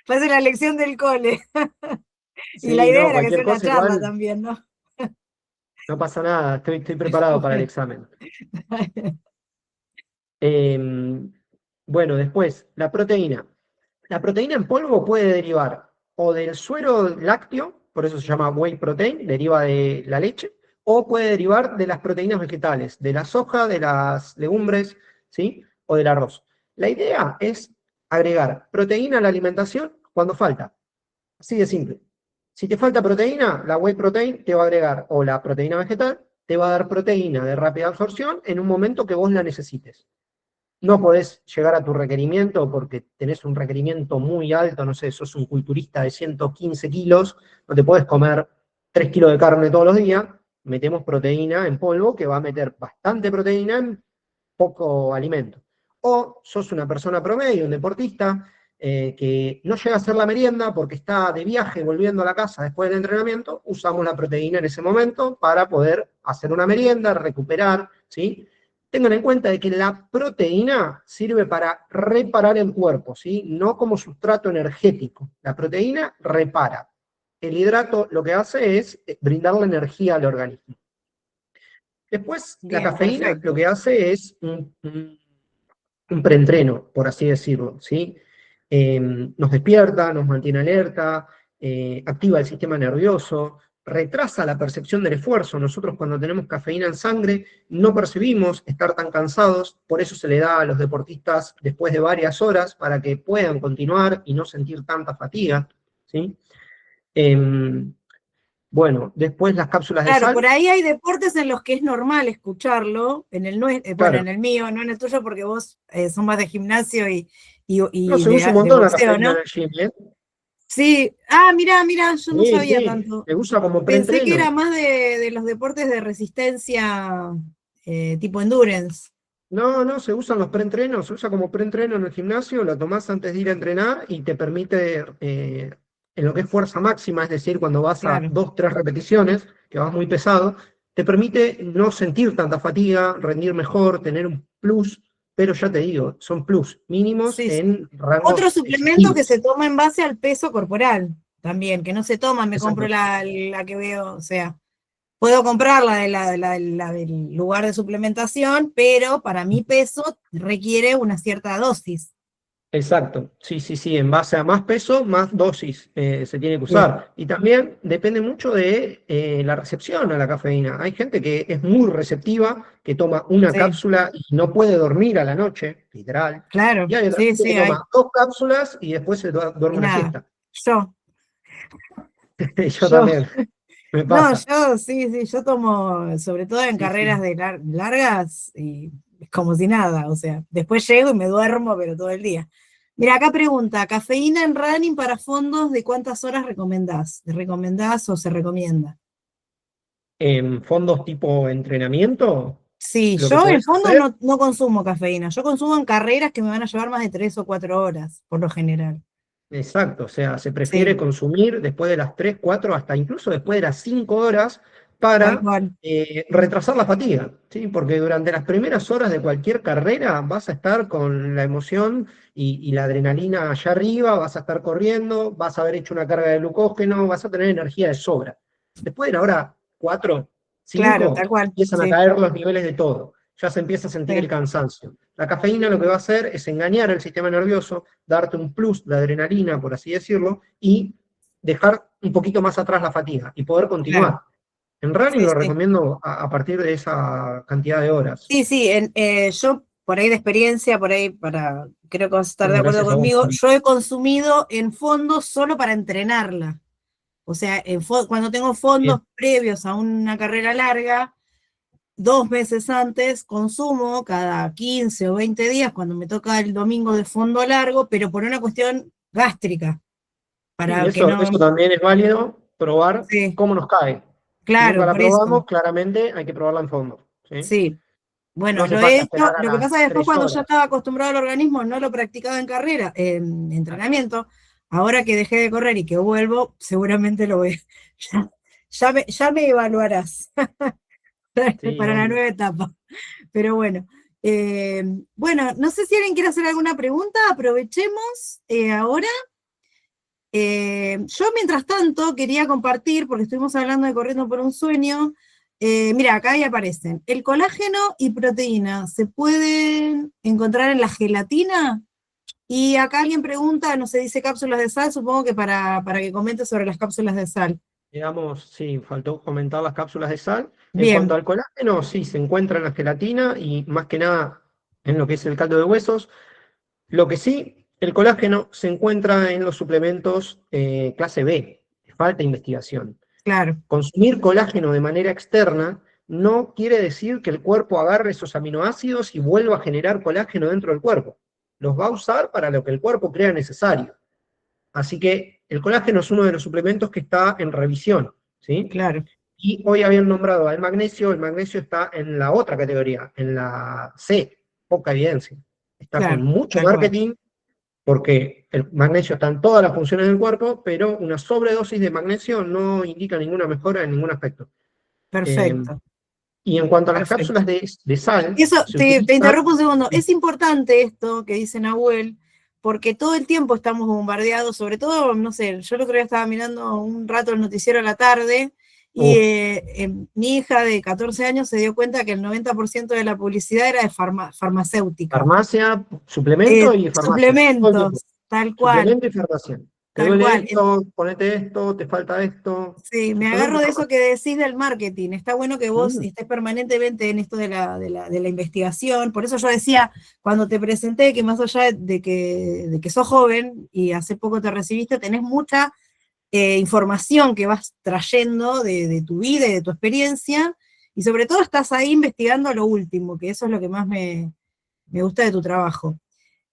parece la lección del cole. Y la Sí, idea no, era que sea cualquier una cosa charla igual, también, ¿no? no pasa nada, estoy preparado para el examen. Em, bueno, después, la proteína. La proteína en polvo puede derivar o del suero lácteo, por eso se llama whey protein, deriva de la leche, o puede derivar de las proteínas vegetales, de la soja, de las legumbres, ¿sí? O del arroz. La idea es agregar proteína a la alimentación cuando falta. Así de simple. Si te falta proteína, la whey protein te va a agregar, o la proteína vegetal, te va a dar proteína de rápida absorción en un momento que vos la necesites. No podés llegar a tu requerimiento porque tenés un requerimiento muy alto, no sé, sos un culturista de 115 kilos, no te podés comer 3 kilos de carne todos los días, metemos proteína en polvo que va a meter bastante proteína en poco alimento. O sos una persona promedio, un deportista, que no llega a hacer la merienda porque está de viaje volviendo a la casa después del entrenamiento, usamos la proteína en ese momento para poder hacer una merienda, recuperar, ¿sí? Tengan en cuenta de que la proteína sirve para reparar el cuerpo, ¿sí? No como sustrato energético. La proteína repara. El hidrato lo que hace es brindarle energía al organismo. Después, la Bien, cafeína lo perfecto. que hace es un preentreno, por así decirlo, ¿sí? Nos despierta, nos mantiene alerta, activa el sistema nervioso, retrasa la percepción del esfuerzo. Nosotros cuando tenemos cafeína en sangre no percibimos estar tan cansados, por eso se le da a los deportistas después de varias horas para que puedan continuar y no sentir tanta fatiga, ¿sí? Bueno, después las cápsulas de Claro, por sal, ahí hay deportes en los que es normal escucharlo, bueno, claro, en el mío, no en el tuyo, porque vos sos más de gimnasio no y se usa un de montón la boxeo, cafeína en ¿no? el gym, ¿eh? Sí, mira, yo no Sí, sabía sí, tanto. se usa como Pensé que era preentreno. más de los deportes de resistencia, tipo endurance. No, no, se usan los preentrenos, se usa como preentreno en el gimnasio, lo tomás antes de ir a entrenar y te permite, en lo que es fuerza máxima, es decir, cuando vas a Claro, 2, 3 repeticiones, que vas muy pesado, te permite no sentir tanta fatiga, rendir mejor, tener un plus, pero ya te digo, son plus mínimos sí, sí. en Otro rangos suplemento que se excesivos. toma en base al peso corporal, también, que no se toma, me compro Exacto. la que veo, o sea. Puedo comprarla del lugar de suplementación, pero para mi peso requiere una cierta dosis. Exacto, sí, sí, sí, en base a más peso, más dosis se tiene que Bien, usar. Y también depende mucho de la recepción a la cafeína. Hay gente que es muy receptiva, que toma una sí, cápsula y no puede dormir a la noche, literal. claro, Y hay otra sí, gente que sí, hay. toma 2 cápsulas y después duerme Y una nada, siesta. yo, Yo yo, también, me no, pasa. yo sí, sí, yo tomo, sobre todo en Sí, carreras sí. de largas, y es como si nada, o sea, después llego y me duermo, pero todo el día. Mira, acá pregunta, ¿cafeína en running para fondos de cuántas horas recomendás? ¿Recomendás o se recomienda? En fondos tipo entrenamiento, Sí, lo que yo en podés fondo hacer. no consumo cafeína, yo consumo en carreras que me van a llevar más de 3 o 4 horas, por lo general. Exacto, o sea, se prefiere Sí, consumir después de las 3, 4, hasta incluso después de las 5 horas tal para cual. retrasar la fatiga, ¿sí? Porque durante las primeras horas de cualquier carrera vas a estar con la emoción y la adrenalina allá arriba, vas a estar corriendo, vas a haber hecho una carga de glucógeno, vas a tener energía de sobra. Después de la hora 4, Claro, 5, tal cual. empiezan a Sí, caer los niveles de todo, ya se empieza a sentir el sí, cansancio. La cafeína lo que va a hacer es engañar al sistema nervioso, darte un plus de adrenalina, por así decirlo, y dejar un poquito más atrás la fatiga y poder claro. continuar. En running Sí, lo sí. recomiendo a partir de esa cantidad de horas. Sí, sí, yo por ahí de experiencia, por ahí creo que vas a estar de Bueno, acuerdo gracias a vos, conmigo, Mari. yo he consumido en fondos solo para entrenarla. O sea, cuando tengo fondos Bien. previos a una carrera larga, 2 meses antes consumo cada 15 o 20 días cuando me toca el domingo de fondo largo, pero por una cuestión gástrica, Sí, para que eso no. también es válido, probar Sí, cómo nos cae. Si nunca claro, la por eso. probamos, claramente hay que probarla en fondo. ¿Sí? Sí. No Bueno, hace lo he falta hecho. esperar a Lo que las pasa es que después, 3 cuando ya horas. estaba acostumbrado al organismo, no lo practicaba en carrera, en entrenamiento. Ahora que dejé de correr y que vuelvo, seguramente lo voy. Ya, ya me evaluarás Sí, para la obvio. nueva etapa. Pero bueno, bueno, no sé si alguien quiere hacer alguna pregunta, aprovechemos ahora. Yo, mientras tanto, quería compartir, porque estuvimos hablando de Corriendo por un Sueño. Mira, acá ya aparecen. El colágeno y proteína se pueden encontrar en la gelatina. Y acá alguien pregunta, no sé, dice cápsulas de sal, supongo que para que comente sobre las cápsulas de sal. Digamos, sí, faltó comentar las cápsulas de sal. En cuanto Bien, al colágeno, sí, se encuentra en la gelatina y más que nada en lo que es el caldo de huesos. Lo que sí, el colágeno se encuentra en los suplementos clase B. Falta investigación. claro, Consumir colágeno de manera externa no quiere decir que el cuerpo agarre esos aminoácidos y vuelva a generar colágeno dentro del cuerpo. Los va a usar para lo que el cuerpo crea necesario. Así que el colágeno es uno de los suplementos que está en revisión, ¿sí? claro, Y hoy habían nombrado al magnesio, el magnesio está en la otra categoría, en la C, poca evidencia. Está con claro, mucho tal cual. marketing, porque el magnesio está en todas las funciones del cuerpo, pero una sobredosis de magnesio no indica ninguna mejora en ningún aspecto. Eh, Perfecto, y en cuanto a las perfecto. cápsulas de sal, Eso, se te utiliza. interrumpo un segundo. Es importante esto que dice Nahuel, porque todo el tiempo estamos bombardeados, sobre todo, no sé, yo el otro día estaba mirando un rato el noticiero a la tarde y Uf, mi hija de 14 años se dio cuenta que el 90% de la publicidad era de farmacéutica. farmacia, suplemento y farmacia, todo el tiempo. Suplementos, tal cual. Suplemento y farmacia. te Tal duele cual. esto, ponete esto, te falta esto. Sí, me Resolver agarro de mucho eso que decís del marketing. Está bueno que vos más. estés permanentemente en esto de la investigación. Por eso yo decía, cuando te presenté, que más allá de que sos joven y hace poco te recibiste, tenés mucha información que vas trayendo de tu vida y de tu experiencia, y sobre todo estás ahí investigando lo último, que eso es lo que más me gusta de tu trabajo.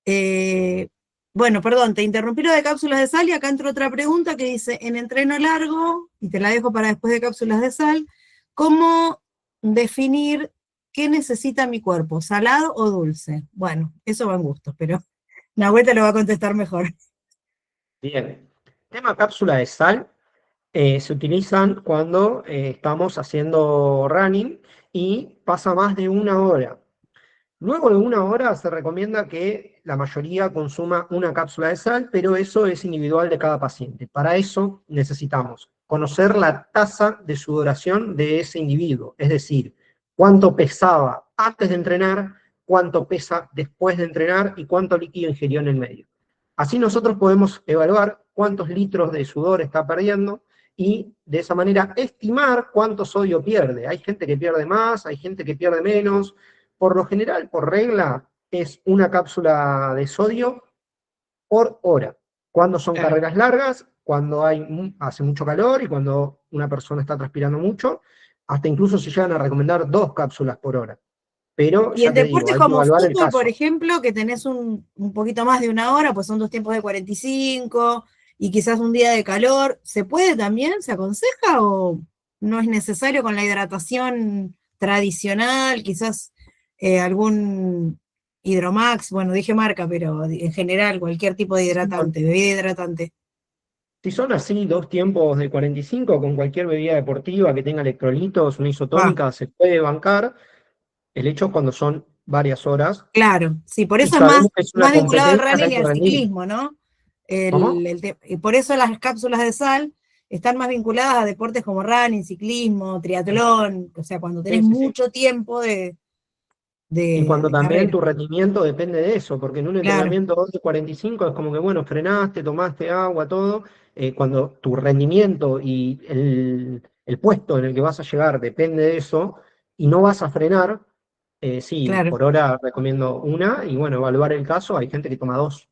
Eh, bueno, perdón, te interrumpí lo de cápsulas de sal y acá entra otra pregunta que dice, en entreno largo, y te la dejo para después de cápsulas de sal, ¿cómo definir qué necesita mi cuerpo, salado o dulce? Bueno, eso va en gustos, pero Nahuel te lo va a contestar mejor. Bien. Tema cápsula de sal. Se utilizan cuando estamos haciendo running y pasa más de una hora. Luego de una hora se recomienda que la mayoría consuma una cápsula de sal, pero eso es individual de cada paciente. Para eso necesitamos conocer la tasa de sudoración de ese individuo, es decir, cuánto pesaba antes de entrenar, cuánto pesa después de entrenar y cuánto líquido ingirió en el medio. Así nosotros podemos evaluar cuántos litros de sudor está perdiendo y de esa manera estimar cuánto sodio pierde. Hay gente que pierde más, hay gente que pierde menos. Por lo general, por regla, es una cápsula de sodio por hora. Cuando son Claro. carreras largas, cuando hace mucho calor y cuando una persona está transpirando mucho, hasta incluso se llegan a recomendar 2 cápsulas por hora. Pero Y ya en te digo, deportes hay que como evaluar el fútbol, por caso. ejemplo, que tenés un poquito más de una hora, pues son 2 tiempos de 45 y quizás un día de calor, ¿se puede también? ¿Se aconseja o no es necesario con la hidratación tradicional? Quizás algún Hidromax, bueno, dije marca, pero en general cualquier tipo de hidratante, bebida hidratante. Si son así 2 tiempos de 45, con cualquier bebida deportiva que tenga electrolitos, una Va, isotónica, se puede bancar. El hecho cuando son varias horas claro, sí, por y eso es más, sabemos que es una más vinculado al competencia que running hay y que al rendir. ciclismo, ¿no? ¿Cómo? Y por eso las cápsulas de sal están más vinculadas a deportes como running, ciclismo, triatlón, o sea, cuando tenés Sí, sí, sí. mucho tiempo de, Y de- cuando de también carrera. tu rendimiento depende de eso, porque en un Claro, entrenamiento 12:45 es como que, bueno, frenaste, tomaste agua, todo. Cuando tu rendimiento y el puesto en el que vas a llegar depende de eso, y no vas a frenar, sí, claro, por hora recomiendo una, y bueno, evaluar el caso, hay gente que toma 2.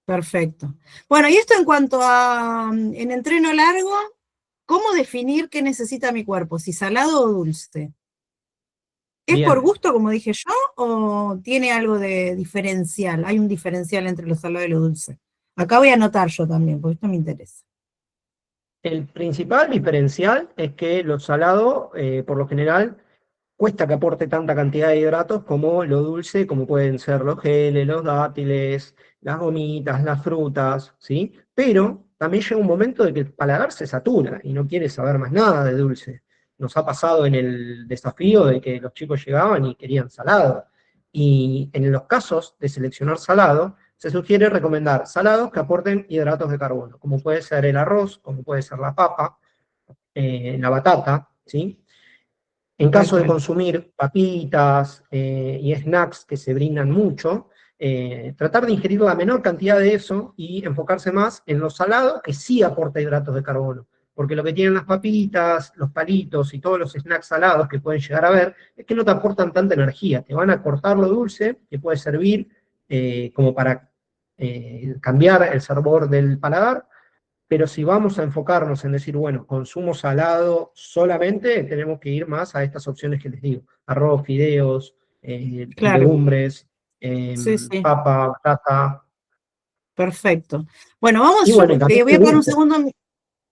perfecto. Bueno, y esto en cuanto a en entreno largo, ¿cómo definir qué necesita mi cuerpo? Si salado o dulce. ¿Es por Bien, gusto, como dije yo, o tiene algo de diferencial? Hay un diferencial entre lo salado y lo dulce. Acá voy a anotar yo también, porque esto me interesa. el principal diferencial es que lo salado, por lo general, cuesta que aporte tanta cantidad de hidratos como lo dulce, como pueden ser los geles, los dátiles, las gomitas, las frutas, ¿sí? Pero también llega un momento de que el paladar se satura y no quiere saber más nada de dulce. Nos ha pasado en el desafío de que los chicos llegaban y querían salado. Y en los casos de seleccionar salado, se sugiere recomendar salados que aporten hidratos de carbono, como puede ser el arroz, como puede ser la papa, la batata, ¿sí? En Tal caso de cual. consumir papitas y snacks que se brindan mucho, tratar de ingerir la menor cantidad de eso y enfocarse más en lo salado que sí aporta hidratos de carbono. Porque lo que tienen las papitas, los palitos y todos los snacks salados que pueden llegar a ver es que no te aportan tanta energía. Te van a cortar lo dulce, que puede servir como para cambiar el sabor del paladar, pero si vamos a enfocarnos en decir, bueno, consumo salado solamente, tenemos que ir más a estas opciones que les digo: arroz, fideos, Claro, legumbres, sí, sí, papa, batata. perfecto. Bueno, Y vamos, bueno, y también voy el a apagar un gusto. segundo.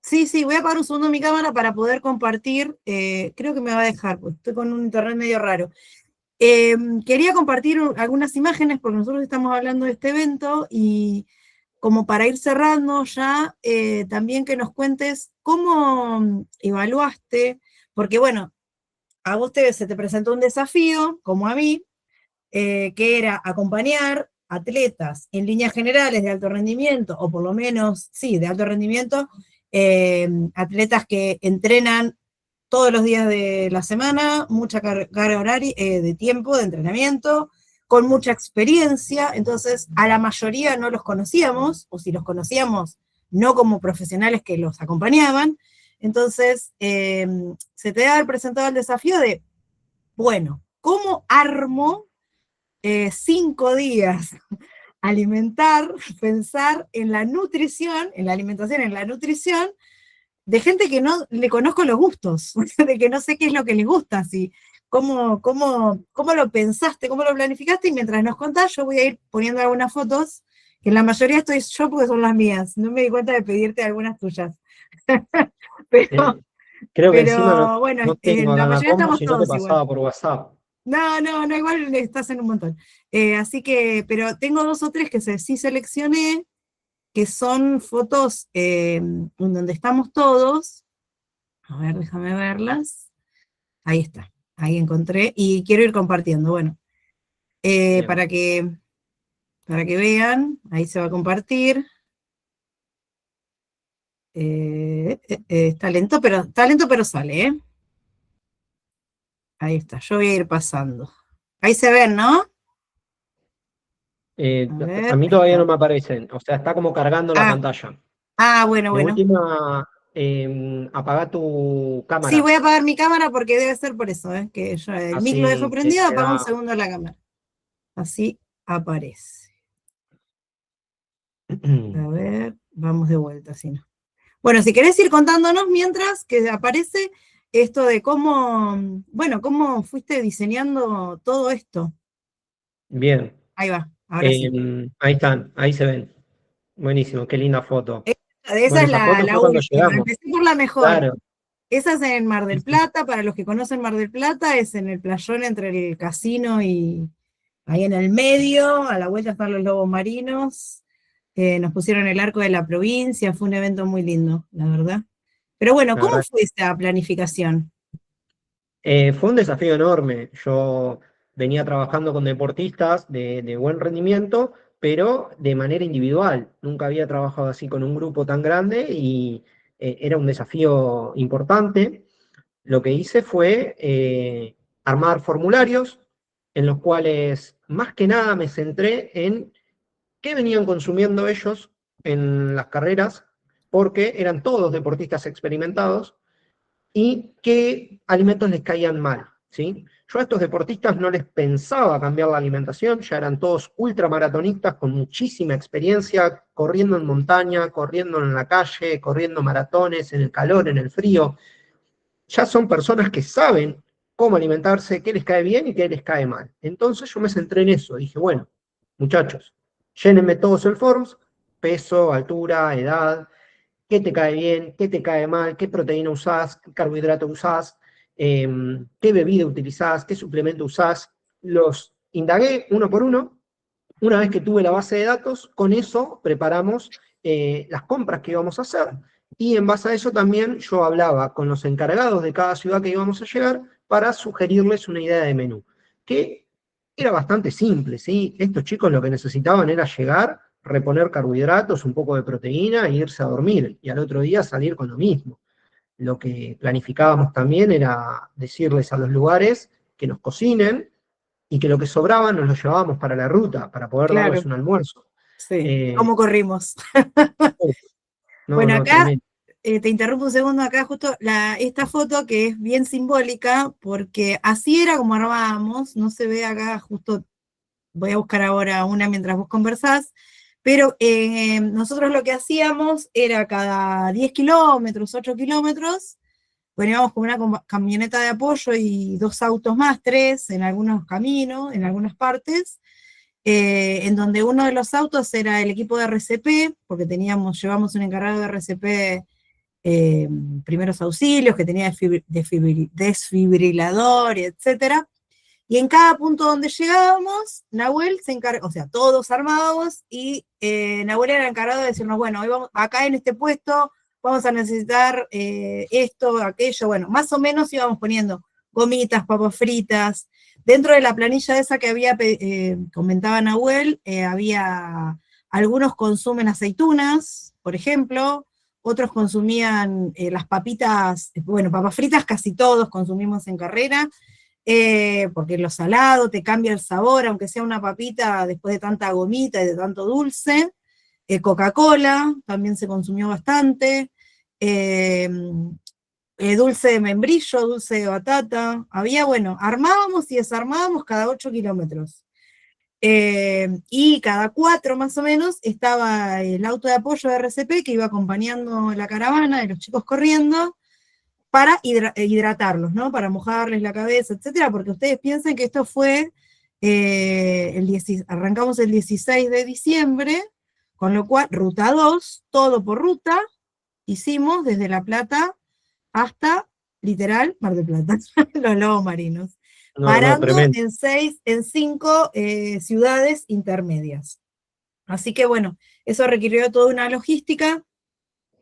Sí, sí, voy a apagar un segundo mi cámara para poder compartir. Creo que me va a dejar, porque estoy con un internet medio raro. Quería compartir algunas imágenes porque nosotros estamos hablando de este evento y como para ir cerrando ya, también que nos cuentes cómo evaluaste, porque bueno, a vos se te presentó un desafío, como a mí, que era acompañar atletas en líneas generales de alto rendimiento, o por lo menos, sí, de alto rendimiento, atletas que entrenan todos los días de la semana, mucha carga horaria de tiempo de entrenamiento, con mucha experiencia, entonces a la mayoría no los conocíamos, o si los conocíamos, no como profesionales que los acompañaban. Entonces, se te da presentado el desafío de, bueno, ¿cómo armo 5 días alimentar, pensar en la nutrición, en la alimentación, en la nutrición, de gente que no le conozco los gustos, de que no sé qué es lo que les gusta, si, cómo lo pensaste, cómo lo planificaste, y mientras nos contás, yo voy a ir poniendo algunas fotos, que en la mayoría estoy yo porque son las mías, no me di cuenta de pedirte algunas tuyas. pero, Creo que encima pero bueno, no tengo la acá la mayoría compu, estamos si no te todos igual. pasaba por WhatsApp. No, igual estás en un montón. Así que, pero tengo 2 o 3 que sí seleccioné, que son fotos donde estamos todos. A ver, déjame verlas. Ahí está, ahí encontré, y quiero ir compartiendo. Bueno, Bien. para que vean, ahí se va a compartir. Está lento, pero sale, ¿eh? Ahí está, yo voy a ir pasando. Ahí se ven, ¿no? A A ver, mí ahí todavía no está. me aparecen, o sea, está como cargando la Ah, pantalla. bueno, De bueno. última, apaga tu Sí, cámara, voy a apagar mi cámara porque debe ser por eso, ¿eh? Que yo el mic lo dejo así prendido, te apago un da. segundo la cámara. Así aparece. A ver, vamos de vuelta, si no. Bueno, si querés ir contándonos mientras que aparece esto de cómo fuiste diseñando todo esto. Bien. Ahí va, ahora sí. Ahí están, ahí se ven. Buenísimo, qué linda foto. Esa Bueno, es esa foto la fue cuando última. llegamos. Empecé por la mejor. Claro. Esa es en Mar Sí, del sí. Plata. Para los que conocen Mar del Plata, es en el playón entre el casino y ahí en el medio. A la vuelta están los lobos marinos. Nos pusieron el arco de la provincia. Fue un evento muy lindo, la verdad. Pero bueno, La ¿cómo verdad. fue esta planificación? Fue un desafío enorme. Yo venía trabajando con deportistas de buen rendimiento, pero de manera individual. Nunca había trabajado así con un grupo tan grande y era un desafío importante. Lo que hice fue armar formularios en los cuales más que nada me centré en qué venían consumiendo ellos en las carreras, porque eran todos deportistas experimentados y qué alimentos les caían mal, ¿sí? Yo a estos deportistas no les pensaba cambiar la alimentación, ya eran todos ultramaratonistas con muchísima experiencia, corriendo en montaña, corriendo en la calle, corriendo maratones, en el calor, en el frío. Ya son personas que saben cómo alimentarse, qué les cae bien y qué les cae mal. Entonces yo me centré en eso, dije, bueno, muchachos, llénenme todos el forms, peso, altura, edad, qué te cae bien, qué te cae mal, qué proteína usás, qué carbohidrato usás, qué bebida utilizás, qué suplemento usás. Los indagué uno por uno. Una vez que tuve la base de datos, con eso preparamos las compras que íbamos a hacer. Y en base a eso también yo hablaba con los encargados de cada ciudad que íbamos a llegar para sugerirles una idea de menú, que era bastante simple, ¿sí? Estos chicos lo que necesitaban era llegar, reponer carbohidratos, un poco de proteína e irse a dormir, y al otro día salir con lo mismo. Lo que planificábamos también era decirles a los lugares que nos cocinen y que lo que sobraba nos lo llevábamos para la ruta, para poder darles Claro, un almuerzo. sí. Eh, ¿Cómo corrimos? no, Bueno, no, acá tremendo. te interrumpo un segundo, acá justo esta foto que es bien simbólica, porque así era como armábamos, no se ve acá, justo voy a buscar ahora una mientras vos conversás, pero nosotros lo que hacíamos era cada 10 kilómetros, 8 kilómetros, veníamos con una camioneta de apoyo y 2 autos más, 3 en algunos caminos, en algunas partes, en donde uno de los autos era el equipo de RCP, porque llevamos un encargado de RCP, primeros auxilios, que tenía desfibrilador, etcétera. Y en cada punto donde llegábamos, Nahuel se encargaba, o sea, todos armados, y Nahuel era encargado de decirnos, bueno, hoy vamos, acá en este puesto vamos a necesitar esto, aquello, bueno, más o menos íbamos poniendo gomitas, papas fritas. Dentro de la planilla esa que comentaba Nahuel, había algunos consumen aceitunas, por ejemplo, otros consumían las papitas, bueno, papas fritas casi todos consumimos en carrera, porque lo salado te cambia el sabor, aunque sea una papita después de tanta gomita y de tanto dulce. Coca-Cola también se consumió bastante. Eh, Dulce de membrillo, dulce de batata. Había, bueno, armábamos y desarmábamos cada 8 kilómetros. Y cada 4 más o menos estaba el auto de apoyo de RCP que iba acompañando la caravana de los chicos corriendo para hidratarlos, ¿no? Para mojarles la cabeza, etcétera, porque ustedes piensen que esto fue, arrancamos el 16 de diciembre, con lo cual, ruta 2, todo por ruta, hicimos desde La Plata hasta, literal, Mar del Plata, los lobos marinos, No, no, parando tremendo. en 5 ciudades intermedias. Así que bueno, eso requirió toda una logística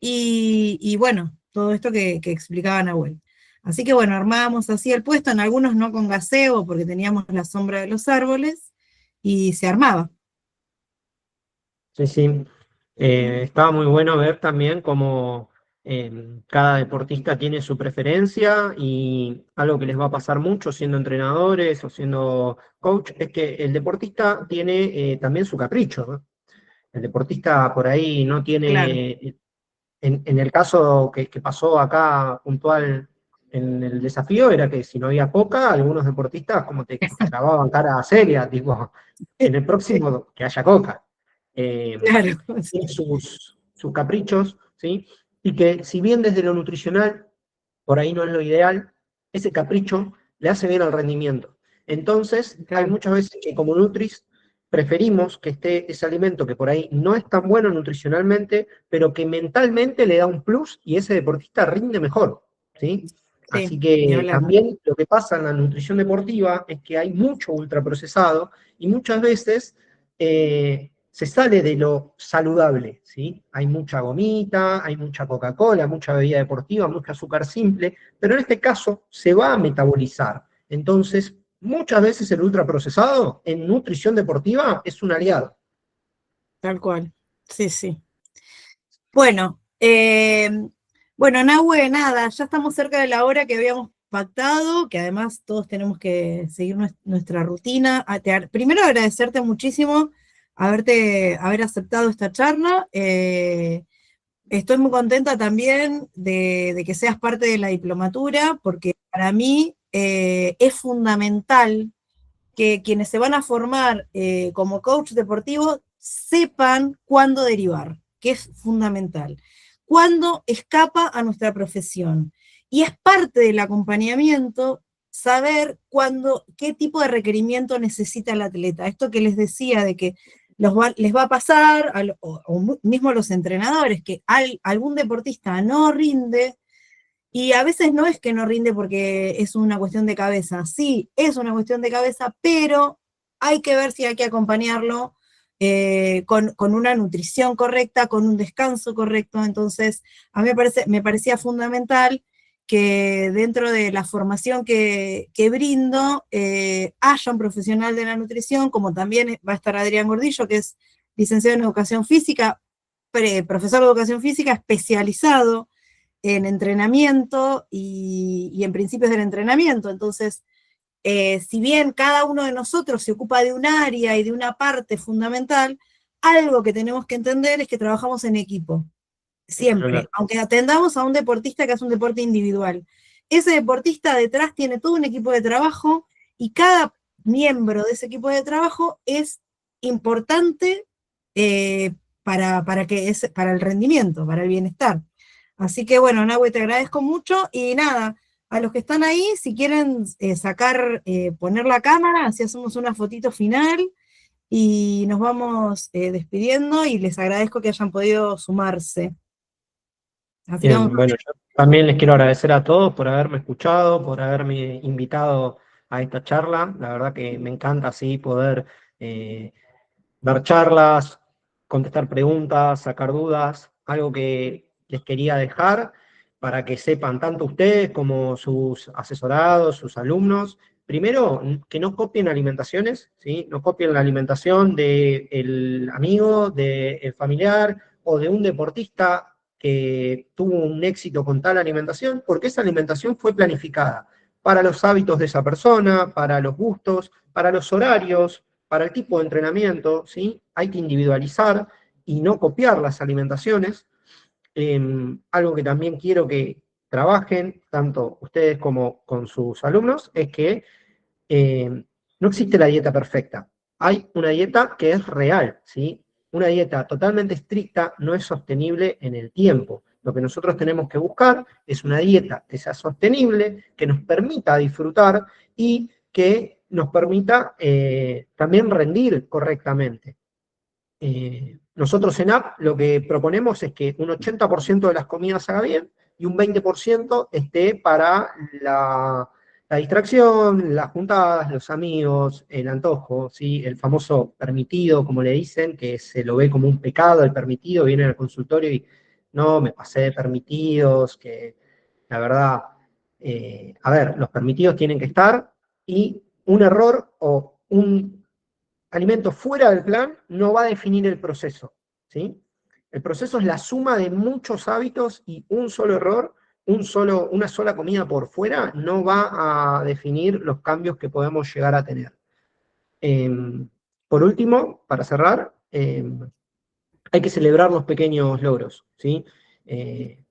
y bueno, todo esto que explicaba Nahuel. Así que bueno, armábamos así el puesto, en algunos no con gaseo porque teníamos la sombra de los árboles y se armaba. Sí, sí. Estaba muy bueno ver también cómo cada deportista tiene su preferencia y algo que les va a pasar mucho siendo entrenadores o siendo coach es que el deportista tiene también su capricho, ¿no? El deportista por ahí no Claro. tiene, en el caso que pasó acá puntual en el desafío, era que si no había coca, algunos deportistas como te clavaban cara seria, tipo, en el próximo que haya coca. Claro, Tiene sus caprichos, ¿sí? Y que si bien desde lo nutricional por ahí no es lo ideal, ese capricho le hace bien al rendimiento. Entonces, hay claro, muchas veces que como Nutris preferimos que esté ese alimento que por ahí no es tan bueno nutricionalmente, pero que mentalmente le da un plus y ese deportista rinde mejor, ¿sí? sí, Así ni que hablar. también lo que pasa en la nutrición deportiva es que hay mucho ultraprocesado y muchas veces se sale de lo saludable, ¿sí? Hay mucha gomita, hay mucha Coca-Cola, mucha bebida deportiva, mucho azúcar simple, pero en este caso se va a metabolizar. Entonces, muchas veces el ultraprocesado en nutrición deportiva es un aliado. Tal cual. Sí, sí. Bueno, bueno, Nahue, nada, ya estamos cerca de la hora que habíamos pactado, que además todos tenemos que seguir nuestra rutina. Primero agradecerte muchísimo haber aceptado esta charla. Estoy muy contenta también de que seas parte de la diplomatura, porque para mí es fundamental que quienes se van a formar como coach deportivo sepan cuándo derivar, que es fundamental, cuándo escapa a nuestra profesión. Y es parte del acompañamiento saber qué tipo de requerimiento necesita el atleta. Esto que les decía de que les va a pasar, o mismo a los entrenadores, que algún deportista no rinde, y a veces no es que no rinde porque es una cuestión de cabeza, sí, es una cuestión de cabeza, pero hay que ver si hay que acompañarlo con una nutrición correcta, con un descanso correcto. Entonces, a mí me parecía fundamental que dentro de la formación que brindo haya un profesional de la nutrición, como también va a estar Adrián Gordillo, que es licenciado en educación física, profesor de educación física especializado en entrenamiento y en principios del entrenamiento. Entonces, si bien cada uno de nosotros se ocupa de un área y de una parte fundamental, algo que tenemos que entender es que trabajamos en equipo, siempre, aunque atendamos a un deportista que hace un deporte individual. Ese deportista detrás tiene todo un equipo de trabajo y cada miembro de ese equipo de trabajo es importante para el rendimiento, para el bienestar. Así que bueno, Nahue, te agradezco mucho y nada, a los que están ahí, si quieren poner la cámara, así hacemos una fotito final y nos vamos despidiendo y les agradezco que hayan podido sumarse. Así que vamos. Bien, bueno, yo también les quiero agradecer a todos por haberme escuchado, por haberme invitado a esta charla. La verdad que me encanta así poder eh, dar charlas, contestar preguntas, sacar dudas, algo que les quería dejar para que sepan tanto ustedes como sus asesorados, sus alumnos. Primero, que no copien alimentaciones, ¿sí? No copien la alimentación del amigo, del familiar o de un deportista que tuvo un éxito con tal alimentación, porque esa alimentación fue planificada. para los hábitos de esa persona, para los gustos, para los horarios, para el tipo de entrenamiento, ¿sí? Hay que individualizar y no copiar las alimentaciones. Algo que también quiero que trabajen, tanto ustedes como con sus alumnos, es que no existe la dieta perfecta. Hay una dieta que es real, ¿sí? Una dieta totalmente estricta no es sostenible en el tiempo. Lo que nosotros tenemos que buscar es una dieta que sea sostenible, que nos permita disfrutar y que nos permita también rendir correctamente. Nosotros en App lo que proponemos es que un 80% de las comidas haga bien y un 20% esté para la distracción, las juntadas, los amigos, el antojo, ¿sí? El famoso permitido, como le dicen, que se lo ve como un pecado el permitido, viene al consultorio y no, me pasé de permitidos, que la verdad, a ver, los permitidos tienen que estar y un error o un alimento fuera del plan no va a definir el proceso, ¿sí? El proceso es la suma de muchos hábitos y un solo error, una sola comida por fuera no va a definir los cambios que podemos llegar a tener. Eh, por último, para cerrar, hay que celebrar los pequeños logros, ¿sí? Eh,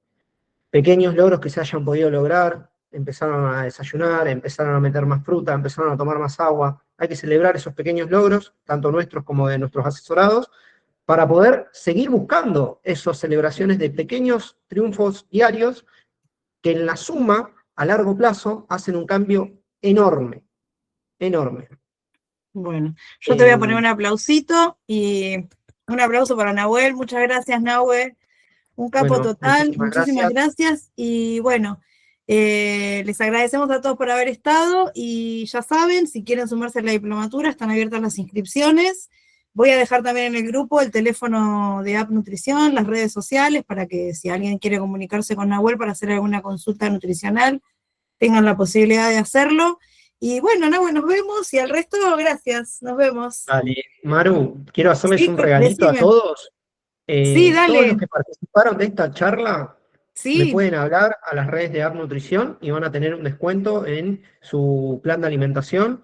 Pequeños logros que se hayan podido lograr, empezaron a desayunar, empezaron a meter más fruta, empezaron a tomar más agua. Hay que celebrar esos pequeños logros, tanto nuestros como de nuestros asesorados, para poder seguir buscando esas celebraciones de pequeños triunfos diarios que en la suma, a largo plazo, hacen un cambio enorme, enorme. Bueno, yo te voy a poner Eh, un aplausito y un aplauso para Nahuel. Muchas gracias, Nahuel. Un capo bueno, total, muchísimas muchísimas gracias. gracias. Y bueno, les agradecemos a todos por haber estado y ya saben, si quieren sumarse a la diplomatura, están abiertas las inscripciones. Voy a dejar también en el grupo el teléfono de App Nutrición, las redes sociales, para que si alguien quiere comunicarse con Nahuel para hacer alguna consulta nutricional, tengan la posibilidad de hacerlo. Y bueno, Nahuel, nos vemos y al resto, gracias. Nos vemos. Dale, Maru, quiero hacerles Sí, un regalito a decime. todos. Sí, Todos los dale. que participaron de esta charla me Sí, pueden hablar a las redes de App Nutrición y van a tener un descuento en su plan de alimentación.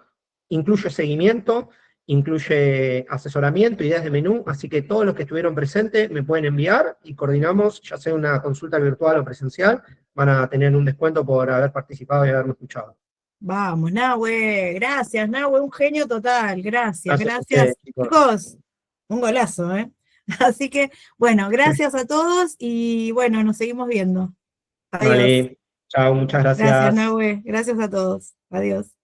Incluye seguimiento, incluye asesoramiento, ideas de menú, así que todos los que estuvieron presentes me pueden enviar y coordinamos, ya sea una consulta virtual o presencial, van a tener un descuento por haber participado y haberme escuchado. vamos, Nahue, gracias, Nahue, un genio total, gracias, Gracias a ustedes, gracias. chicos. Chicos, un golazo, ¿eh? Así que, bueno, gracias a todos y bueno, nos seguimos viendo. Adiós. Vale, chao, muchas Gracias, gracias. Nahue, gracias a todos. Adiós.